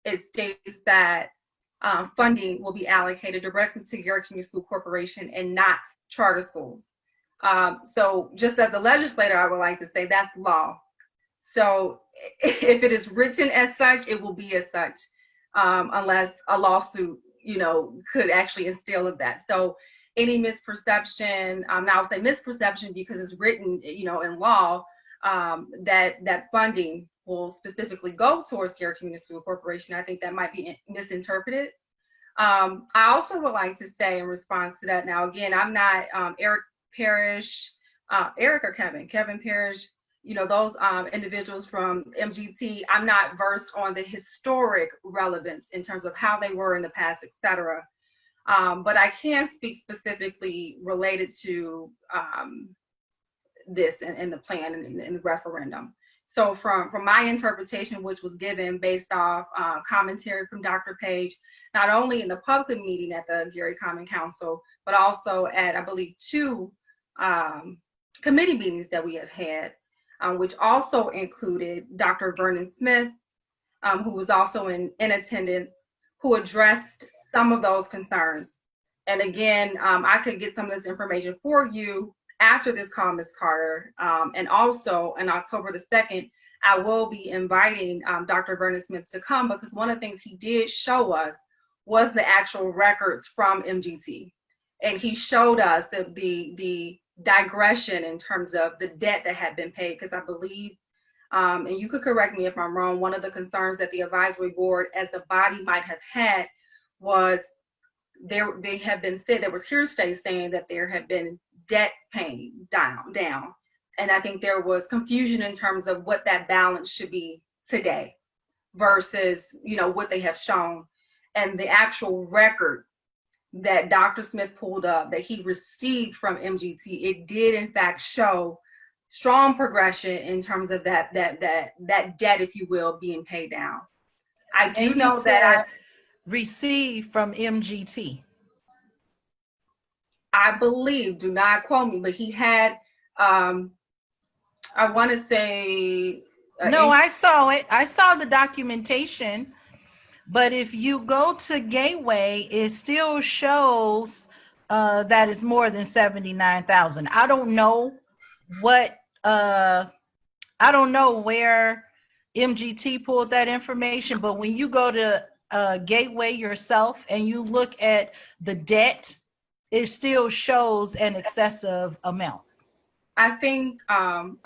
it states that funding will be allocated directly to Gary Community School Corporation and not charter schools. So just as a legislator, I would like to say that's law. So if it is written as such, it will be as such, unless a lawsuit, could actually instill of that. So any misperception, now I'll say misperception because it's written, in law, that funding will specifically go towards Gary Community School Corporation. I think that might be misinterpreted. I also would like to say in response to that, now again, I'm not Eric Parish, Eric or Kevin Parish, those individuals from MGT, I'm not versed on the historic relevance in terms of how they were in the past, et cetera. But I can speak specifically related to this and the plan and the referendum. So from my interpretation, which was given based off commentary from Dr. Page, not only in the public meeting at the Gary Common Council, but also at, I believe, 2 committee meetings that we have had, which also included Dr. Vernon Smith, who was also in attendance, who addressed some of those concerns. And again, I could get some of this information for you after this call, Ms. Carter. And also on October the 2nd, I will be inviting Dr. Vernon Smith to come, because one of the things he did show us was the actual records from MGT. And he showed us the digression in terms of the debt that had been paid, because I believe, and you could correct me if I'm wrong, one of the concerns that the advisory board as a body might have had was they have been said, there was hearsay saying that there had been debt paying down. And I think there was confusion in terms of what that balance should be today versus, what they have shown. And the actual record that Dr. Smith pulled up that he received from MGT, it did in fact show strong progression in terms of that debt, if you will, being paid down. I do know that received from MGT. I believe, do not quote me, but he had, I want to say. No, I saw it. I saw the documentation. But if you go to Gateway, it still shows that it's more than 79,000. I don't know what, I don't know where MGT pulled that information, but when you go to Gateway yourself and you look at the debt, it still shows an excessive amount. I think,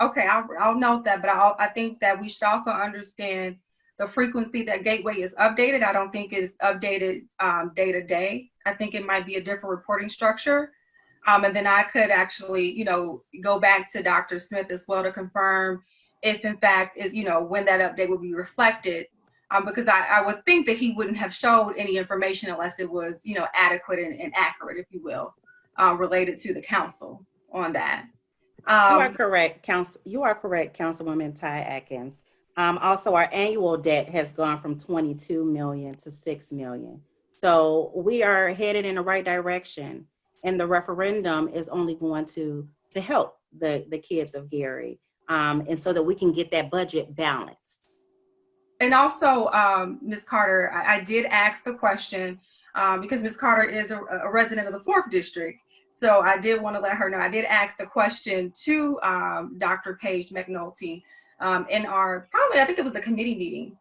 okay, I'll note that, but I think that we should also understand the frequency that Gateway is updated. I don't think it's updated day to day. I think it might be a different reporting structure. And then I could actually, go back to Dr. Smith as well to confirm if in fact is, when that update will be reflected. Because I would think that he wouldn't have showed any information unless it was, adequate and accurate, if you will, related to the council on that. You are correct, Councilwoman Ty Atkins. Also, our annual debt has gone from 22 million to 6 million. So we are headed in the right direction, and the referendum is only going to help the kids of Gary. and so that we can get that budget balanced. And also, Ms. Carter, I did ask the question because Ms. Carter is a resident of the 4th District. So I did want to let her know. I did ask the question to Dr. Paige McNulty in our, probably, I think it was the committee meeting,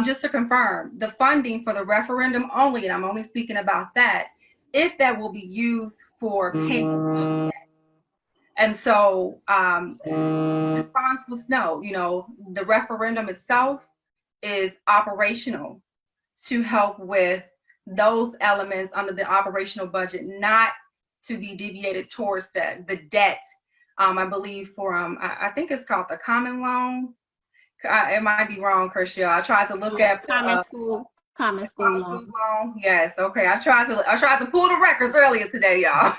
just to confirm the funding for the referendum only, and I'm only speaking about that, if that will be used for payment. And so the response was no. You know, the referendum itself is operational to help with those elements under the operational budget, not to be deviated towards the debt. I believe for I think it's called the common loan. It might be wrong, Christian. I tried to look at Common school loan. Yes, okay. I tried to pull the records earlier today, y'all.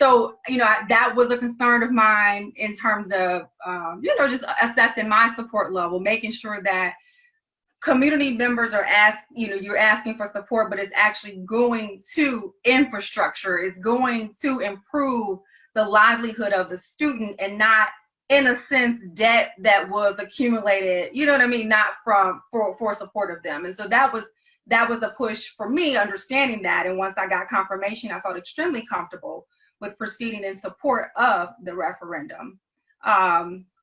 So, you know, that was a concern of mine in terms of, you know, just assessing my support level, making sure that community members are you're asking for support, but it's actually going to infrastructure, it's going to improve the livelihood of the student and not, in a sense, debt that was accumulated, you know what I mean, not for support of them. And so that was a push for me, understanding that. And once I got confirmation, I felt extremely comfortable with proceeding in support of the referendum.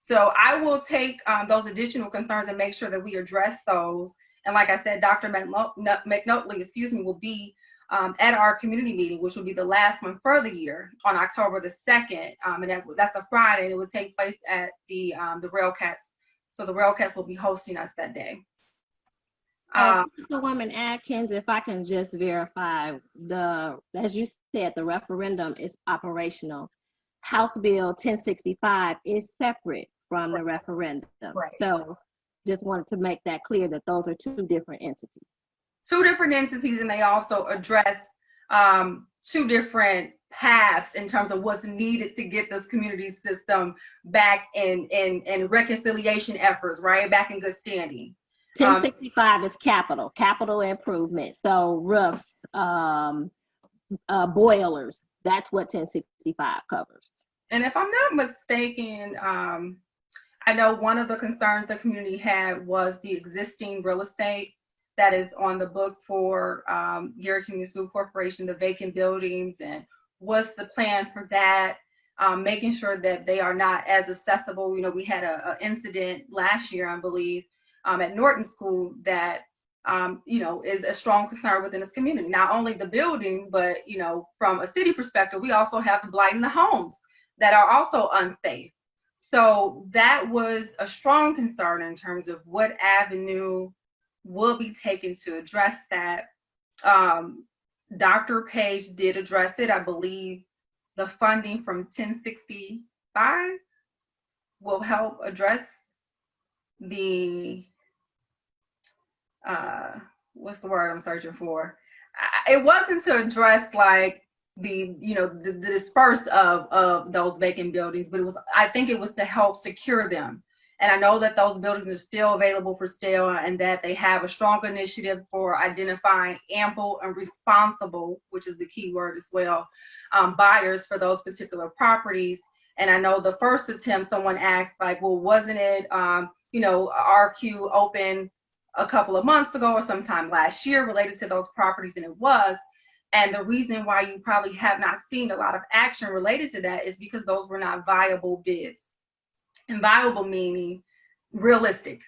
So I will take those additional concerns and make sure that we address those. And like I said, Dr. McNulty, will be at our community meeting, which will be the last one for the year on October the 2nd. And that's a Friday, and it will take place at the Railcats. So the Railcats will be hosting us that day. Councilwoman Atkins, if I can just verify, as you said, the referendum is operational. House Bill 1065 is separate from the referendum. Right. So just wanted to make that clear that those are two different entities. Two different entities, and they also address two different paths in terms of what's needed to get this community system back in reconciliation efforts, right? Back in good standing. 1065 is capital improvement. So roofs, boilers, that's what 1065 covers. And if I'm not mistaken, I know one of the concerns the community had was the existing real estate that is on the books for Gary Community School Corporation, the vacant buildings, and what's the plan for that? Making sure that they are not as accessible. You know, we had an incident last year, I believe, at Norton School that, you know, is a strong concern within this community. Not only the buildings, but, you know, from a city perspective, we also have the blight in the homes that are also unsafe. So that was a strong concern in terms of what avenue will be taken to address that. Dr. Paige did address it. I believe the funding from 1065 will help address the what's the word I'm searching for? It wasn't to address like the disperse of those vacant buildings, but I think it was to help secure them. And I know that those buildings are still available for sale, and that they have a strong initiative for identifying ample and responsible, which is the key word as well, buyers for those particular properties. And I know the first attempt, someone asked like, well, wasn't it, RFQ open a couple of months ago or sometime last year related to those properties? And it was. And the reason why you probably have not seen a lot of action related to that is because those were not viable bids. And viable meaning realistic,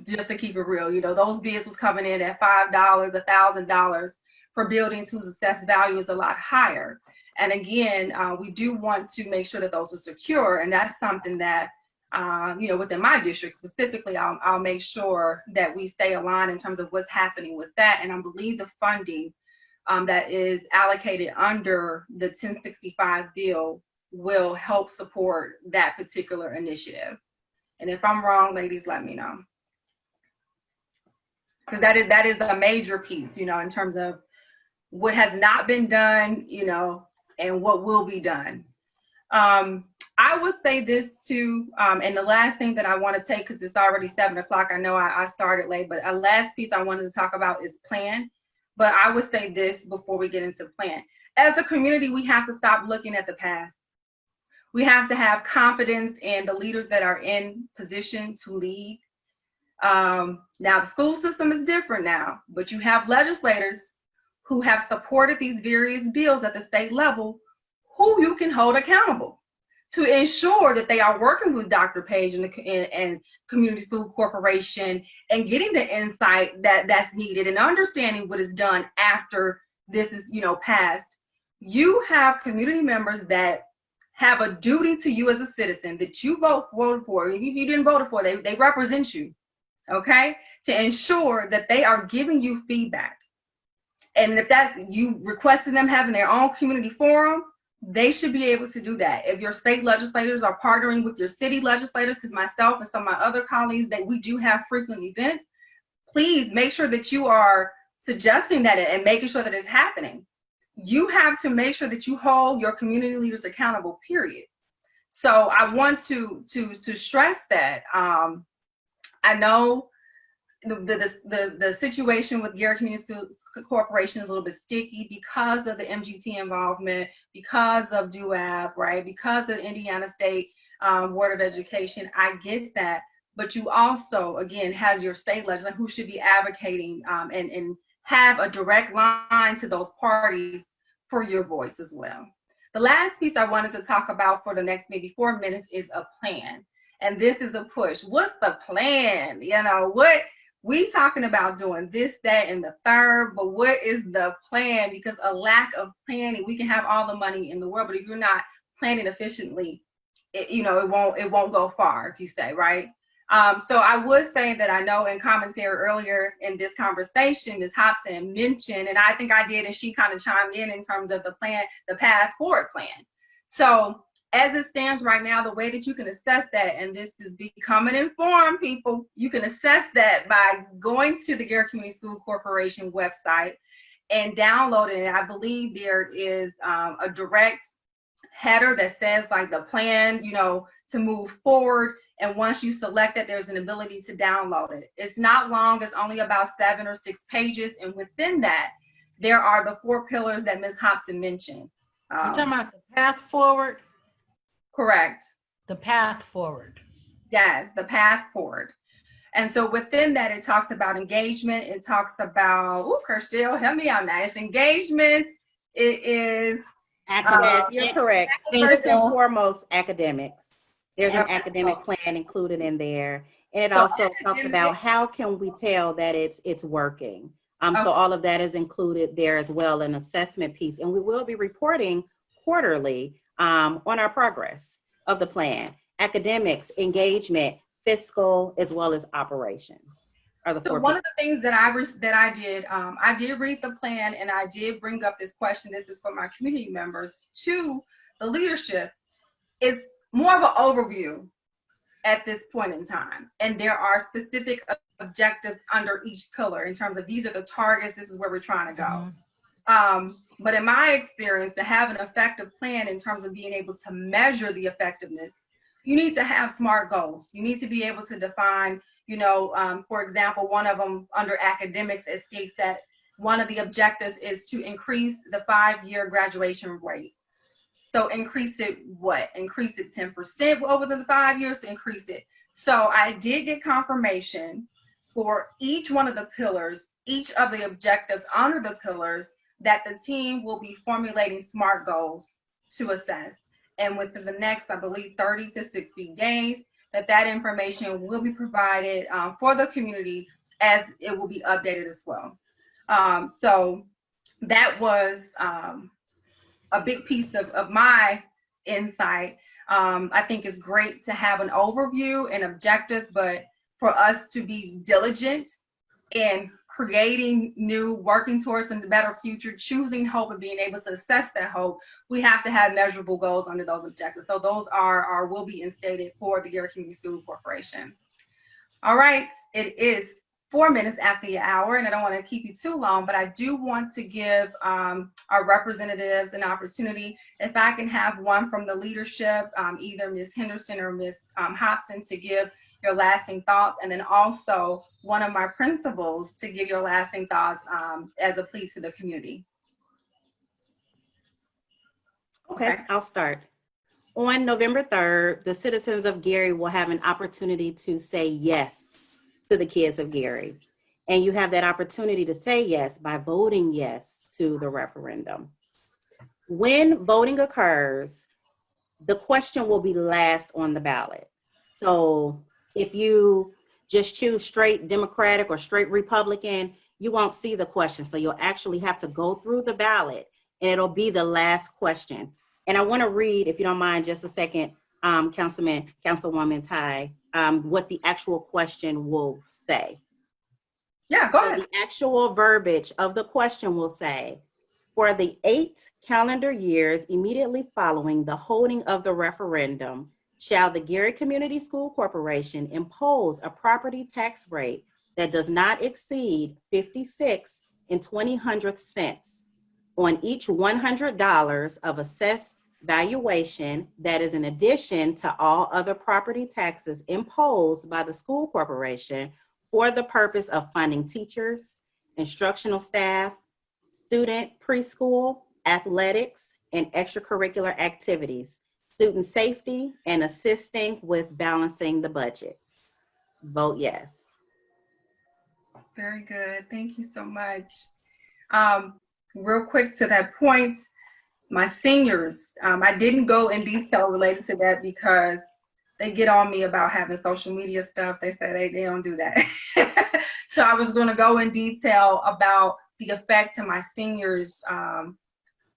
just to keep it real. You know, those bids was coming in at $5, $1,000 for buildings whose assessed value is a lot higher. And again, we do want to make sure that those are secure. And that's something that, within my district specifically, I'll make sure that we stay aligned in terms of what's happening with that. And I believe the funding that is allocated under the 1065 bill will help support that particular initiative. And if I'm wrong, ladies, let me know. Because that is a major piece, in terms of what has not been done, and what will be done. I would say this too, and the last thing that I want to take, because it's already 7 o'clock, I know I started late, but a last piece I wanted to talk about is plan. But I would say this before we get into plan. As a community, we have to stop looking at the past. We have to have confidence in the leaders that are in position to lead. Now, the school system is different now, but you have legislators who have supported these various bills at the state level who you can hold accountable to ensure that they are working with Dr. Page and Community School Corporation and getting the insight that's needed and understanding what is done after this is, passed. You have community members that have a duty to you as a citizen that you voted for. If you didn't vote for, they represent you, okay? To ensure that they are giving you feedback. And if that's you requesting them having their own community forum, they should be able to do that. If your state legislators are partnering with your city legislators, because myself and some of my other colleagues, that we do have frequent events, please make sure that you are suggesting that and making sure that it's happening. You have to make sure that you hold your community leaders accountable, period. So I want to stress that. I know the situation with Garrett Community School Corporation is a little bit sticky because of the MGT involvement, because of DUAB, right? Because of Indiana State Board of Education. I get that, but you also, again, has your state legislature who should be advocating and have a direct line to those parties for your voice as well. The last piece I wanted to talk about for the next maybe 4 minutes is a plan. And this is a push. What's the plan? What we talking about doing this, that, and the third, but what is the plan? Because a lack of planning, we can have all the money in the world, but if you're not planning efficiently, it won't go far, if you say, right? So I would say that I know in commentary earlier in this conversation, Ms. Hobson mentioned, and I think I did, and she kind of chimed in terms of the plan, the path forward plan. So as it stands right now, the way that you can assess that, and this is becoming informed, people, you can assess that by going to the Garrett Community School Corporation website and downloading it. I believe there is a direct header that says like the plan, to move forward. And once you select that, there's an ability to download it. It's not long, it's only about 7 or 6 pages. And within that, there are the 4 pillars that Ms. Hobson mentioned. You're talking about the path forward? Correct. The path forward. Yes, the path forward. And so within that, it talks about engagement. It talks about, Kirstel, help me out now. It's engagement. It is Academics, you're correct. First and foremost, academics. There's an academic plan included in there. And it also talks about how can we tell that it's working. So all of that is included there as well, an assessment piece. And we will be reporting quarterly on our progress of the plan. Academics, engagement, fiscal, as well as operations are the 4 one of the things that I did read the plan, and I did bring up this question. This is for my community members to the leadership. It's more of an overview at this point in time, and there are specific objectives under each pillar in terms of these are the targets, this is where we're trying to go. But in my experience, to have an effective plan in terms of being able to measure the effectiveness, you need to have SMART goals. You need to be able to define, for example, one of them under academics, it states that one of the objectives is to increase the 5-year graduation rate. So increase it what? Increase it 10% over the 5 years, increase it. So I did get confirmation for each one of the pillars, each of the objectives under the pillars, that the team will be formulating SMART goals to assess. And within the next, I believe, 30 to 60 days, that information will be provided for the community as it will be updated as well. So that was a big piece of my insight. I think it's great to have an overview and objectives, but for us to be diligent in creating new, working towards a better future, choosing hope and being able to assess that hope, we have to have measurable goals under those objectives. So those will be instated for the Garrett Community School Corporation. All right, it is 4 minutes after the hour, and I don't want to keep you too long, but I do want to give our representatives an opportunity. If I can have one from the leadership, either Ms. Henderson or Ms. Hobson, to give your lasting thoughts, and then also one of my principals to give your lasting thoughts as a plea to the community. Okay, I'll start. On November 3rd, the citizens of Gary will have an opportunity to say yes to the kids of Gary. And you have that opportunity to say yes by voting yes to the referendum. When voting occurs, the question will be last on the ballot. So if you just choose straight Democratic or straight Republican, you won't see the question. So you'll actually have to go through the ballot and it'll be the last question. And I want to read, if you don't mind, just a second, Councilwoman Ty, what the actual question will say. Yeah, go So ahead. the actual verbiage of the question will say, for the 8 calendar years immediately following the holding of the referendum, shall the Gary Community School Corporation impose a property tax rate that does not exceed 56 cents on each $100 of assessed valuation that is in addition to all other property taxes imposed by the school corporation for the purpose of funding teachers, instructional staff, student preschool, athletics, and extracurricular activities, student safety, and assisting with balancing the budget. Vote yes. Very good. Thank you so much. Real quick to that point, my seniors, I didn't go in detail related to that because they get on me about having social media stuff. They say they don't do that. So I was going to go in detail about the effect to my seniors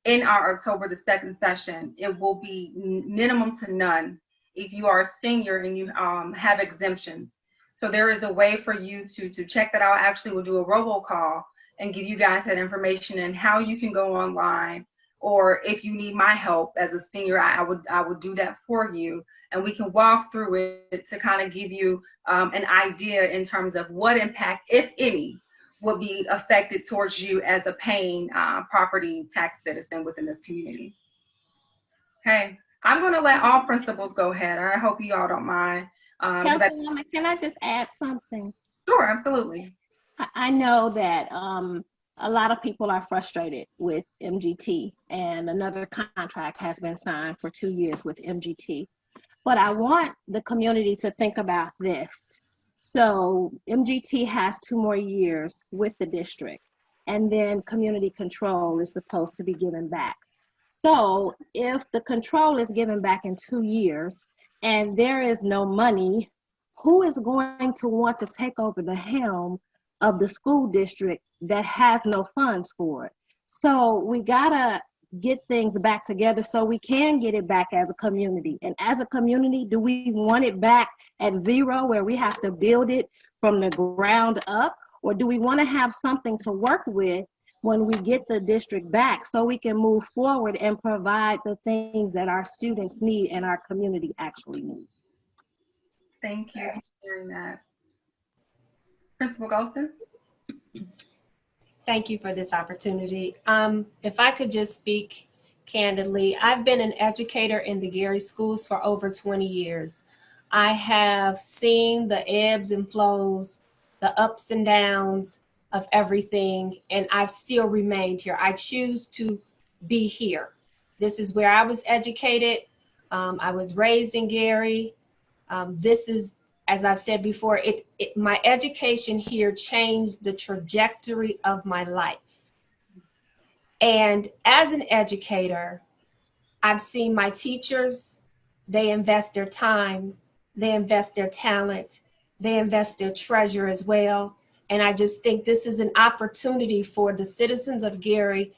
in our October the 2nd session. It will be minimum to none if you are a senior and you have exemptions. So there is a way for you to check that out. Actually, we'll do a robocall and give you guys that information and how you can go online, or if you need my help as a senior, I would do that for you, and we can walk through it to kind of give you an idea in terms of what impact, if any, would be affected towards you as a paying property tax citizen within this community. Okay, I'm going to let all principals go ahead. I hope you all don't mind. Councilwoman, can I just add something? Sure, absolutely. I know that a lot of people are frustrated with MGT, and another contract has been signed for 2 years with MGT. But I want the community to think about this. So MGT has 2 more years with the district, and then community control is supposed to be given back. So if the control is given back in 2 years and there is no money, who is going to want to take over the helm of the school district that has no funds for it? So we gotta get things back together so we can get it back as a community. And as a community, do we want it back at zero where we have to build it from the ground up? Or do we want to have something to work with when we get the district back so we can move forward and provide the things that our students need and our community actually need? Thank you for sharing that. Principal Golston? Thank you for this opportunity. If I could just speak candidly, I've been an educator in the Gary schools for over 20 years. I have seen the ebbs and flows, the ups and downs of everything, and I've still remained here. I choose to be here. This is where I was educated. I was raised in Gary. This is, as I've said before, my education here changed the trajectory of my life. And as an educator, I've seen my teachers, they invest their time, they invest their talent, they invest their treasure as well. And I just think this is an opportunity for the citizens of Gary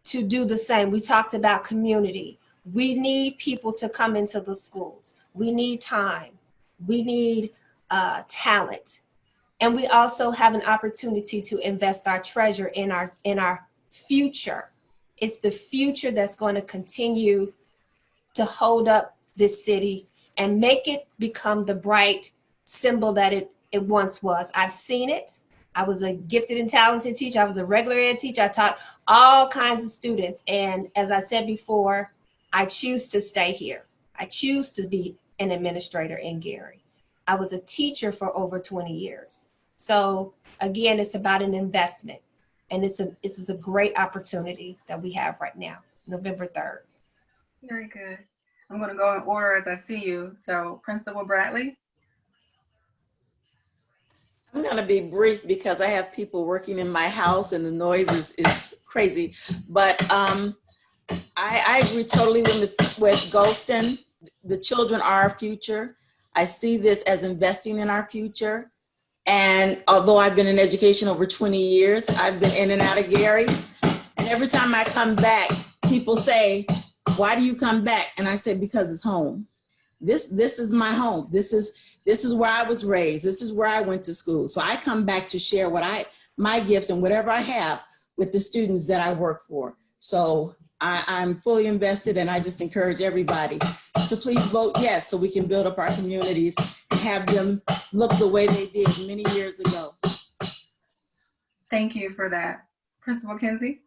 to do the same. We talked about community. We need people to come into the schools. We need time. We need talent. And we also have an opportunity to invest our treasure in our future. It's the future that's going to continue to hold up this city and make it become the bright symbol that it once was. I've seen it. I was a gifted and talented teacher. I was a regular ed teacher. I taught all kinds of students. And as I said before, I choose to stay here. I choose to be an administrator in Gary. I was a teacher for over 20 years. So again, it's about an investment. And this is a great opportunity that we have right now, November 3rd. Very good. I'm going to go in order as I see you. So Principal Bradley. I'm going to be brief because I have people working in my house and the noise is crazy. But I agree totally with Golston. The children are our future. I see this as investing in our future. And although I've been in education over 20 years, I've been in and out of Gary. And every time I come back, people say, why do you come back? And I say, because it's home. This is my home. This is where I was raised. This is where I went to school. So I come back to share my gifts and whatever I have with the students that I work for. So I'm fully invested, and I just encourage everybody to please vote yes so we can build up our communities and have them look the way they did many years ago. Thank you for that. Principal Kinsey?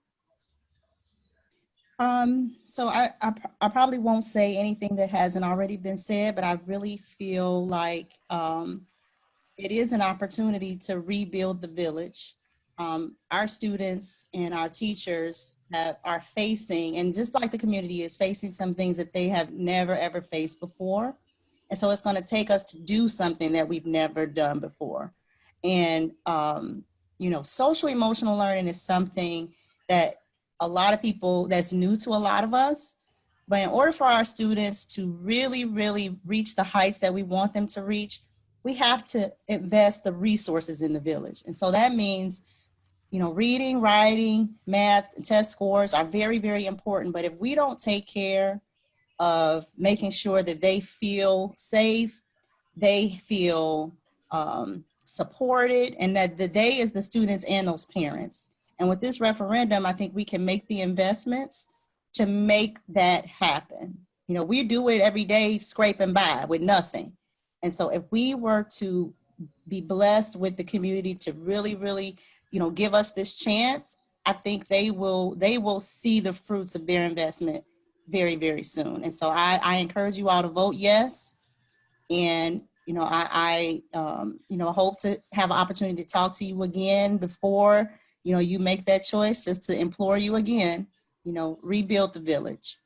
So I probably won't say anything that hasn't already been said, but I really feel like it is an opportunity to rebuild the village. Our students and our teachers are facing, and just like the community is facing, some things that they have never ever faced before. And so it's going to take us to do something that we've never done before. And, social emotional learning is something that a lot of people, that's new to a lot of us. But in order for our students to really, really reach the heights that we want them to reach, we have to invest the resources in the village. And so that means, reading, writing, math, and test scores are very, very important. But if we don't take care of making sure that they feel safe, they feel supported, and that the they is the students and those parents. And with this referendum, I think we can make the investments to make that happen. We do it every day, scraping by with nothing. And so if we were to be blessed with the community to really, really, give us this chance, I think they will see the fruits of their investment very, very soon. And so I encourage you all to vote yes. And, I hope to have an opportunity to talk to you again before, you make that choice, just to implore you again, rebuild the village.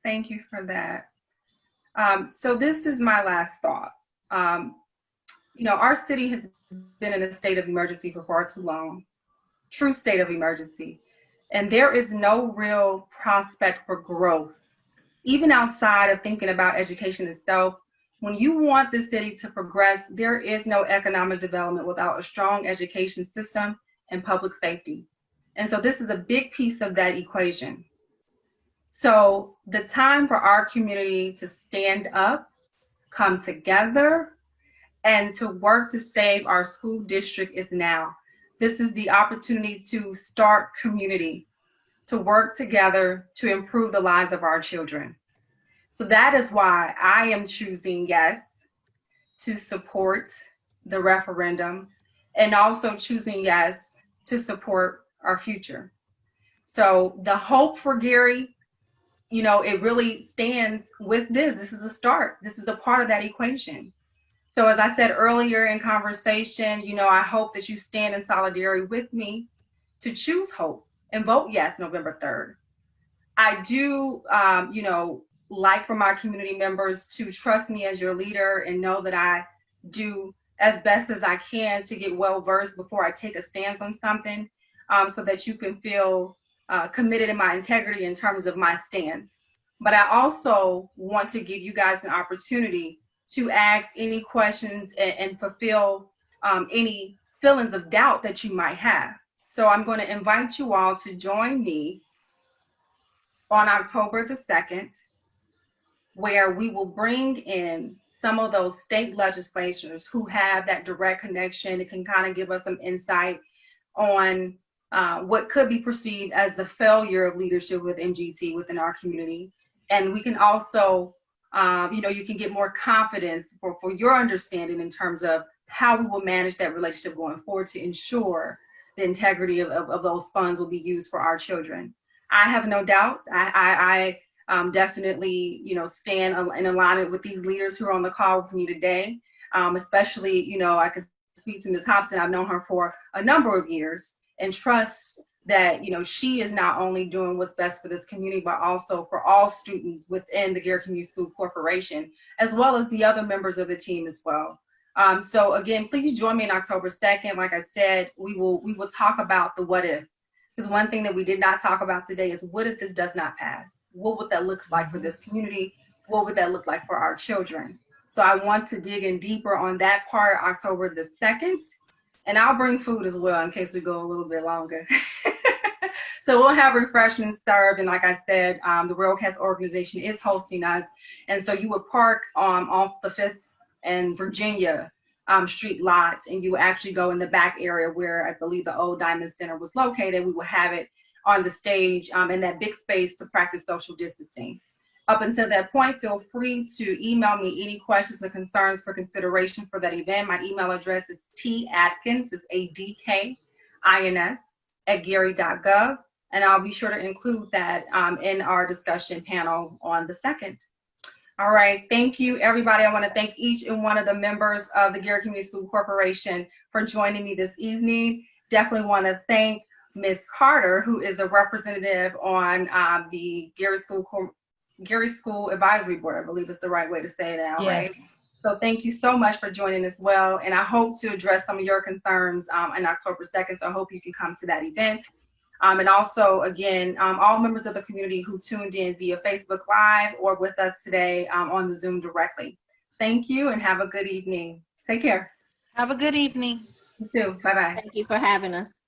Thank you for that. So this is my last thought. Our city has been in a state of emergency for far too long, true state of emergency. And there is no real prospect for growth, even outside of thinking about education itself. When you want the city to progress, there is no economic development without a strong education system and public safety. And so this is a big piece of that equation. So the time for our community to stand up, come together, and to work to save our school district is now. This is the opportunity to start community, to work together to improve the lives of our children. So that is why I am choosing yes to support the referendum, and also choosing yes to support our future. So the hope for Gary, it really stands with this. This is a start. This is a part of that equation. So as I said earlier in conversation, I hope that you stand in solidarity with me to choose hope and vote yes November 3rd. I do, like for my community members to trust me as your leader and know that I do as best as I can to get well versed before I take a stance on something, so that you can feel committed in my integrity in terms of my stance. But I also want to give you guys an opportunity to ask any questions and fulfill any feelings of doubt that you might have. So I'm going to invite you all to join me on October the 2nd, where we will bring in some of those state legislators who have that direct connection. It can kind of give us some insight on what could be perceived as the failure of leadership with MGT within our community. And we can also, you can get more confidence for your understanding in terms of how we will manage that relationship going forward to ensure the integrity of those funds will be used for our children. I have no doubt. I definitely, stand in alignment with these leaders who are on the call with me today. Especially, I could speak to Ms. Hobson. I've known her for a number of years and trust that, you know, she is not only doing what's best for this community, but also for all students within the Gary Community School Corporation, as well as the other members of the team as well. So again, please join me on October 2nd. Like I said, we will talk about the what if. Because one thing that we did not talk about today is, what if this does not pass? What would that look like for this community? What would that look like for our children? So I want to dig in deeper on that part, October the 2nd. And I'll bring food as well in case we go a little bit longer. So we'll have refreshments served. And like I said, the Railcast organization is hosting us. And so you would park off the 5th and Virginia street lots, and you actually go in the back area where I believe the old Diamond Center was located. We will have it on the stage in that big space to practice social distancing. Up until that point, feel free to email me any questions or concerns for consideration for that event. My email address is tadkins, it's ADKINS, @gary.gov, and I'll be sure to include that in our discussion panel on the 2nd. All right, thank you, everybody. I want to thank each and one of the members of the Gary Community School Corporation for joining me this evening. Definitely want to thank Ms. Carter, who is a representative on the Gary School Advisory Board, I believe is the right way to say it now, Yes. right? So thank you so much for joining as well. And I hope to address some of your concerns on October 2nd. So I hope you can come to that event. And also, again, all members of the community who tuned in via Facebook Live or with us today on the Zoom directly. Thank you and have a good evening. Take care. Have a good evening. You too. Bye-bye. Thank you for having us.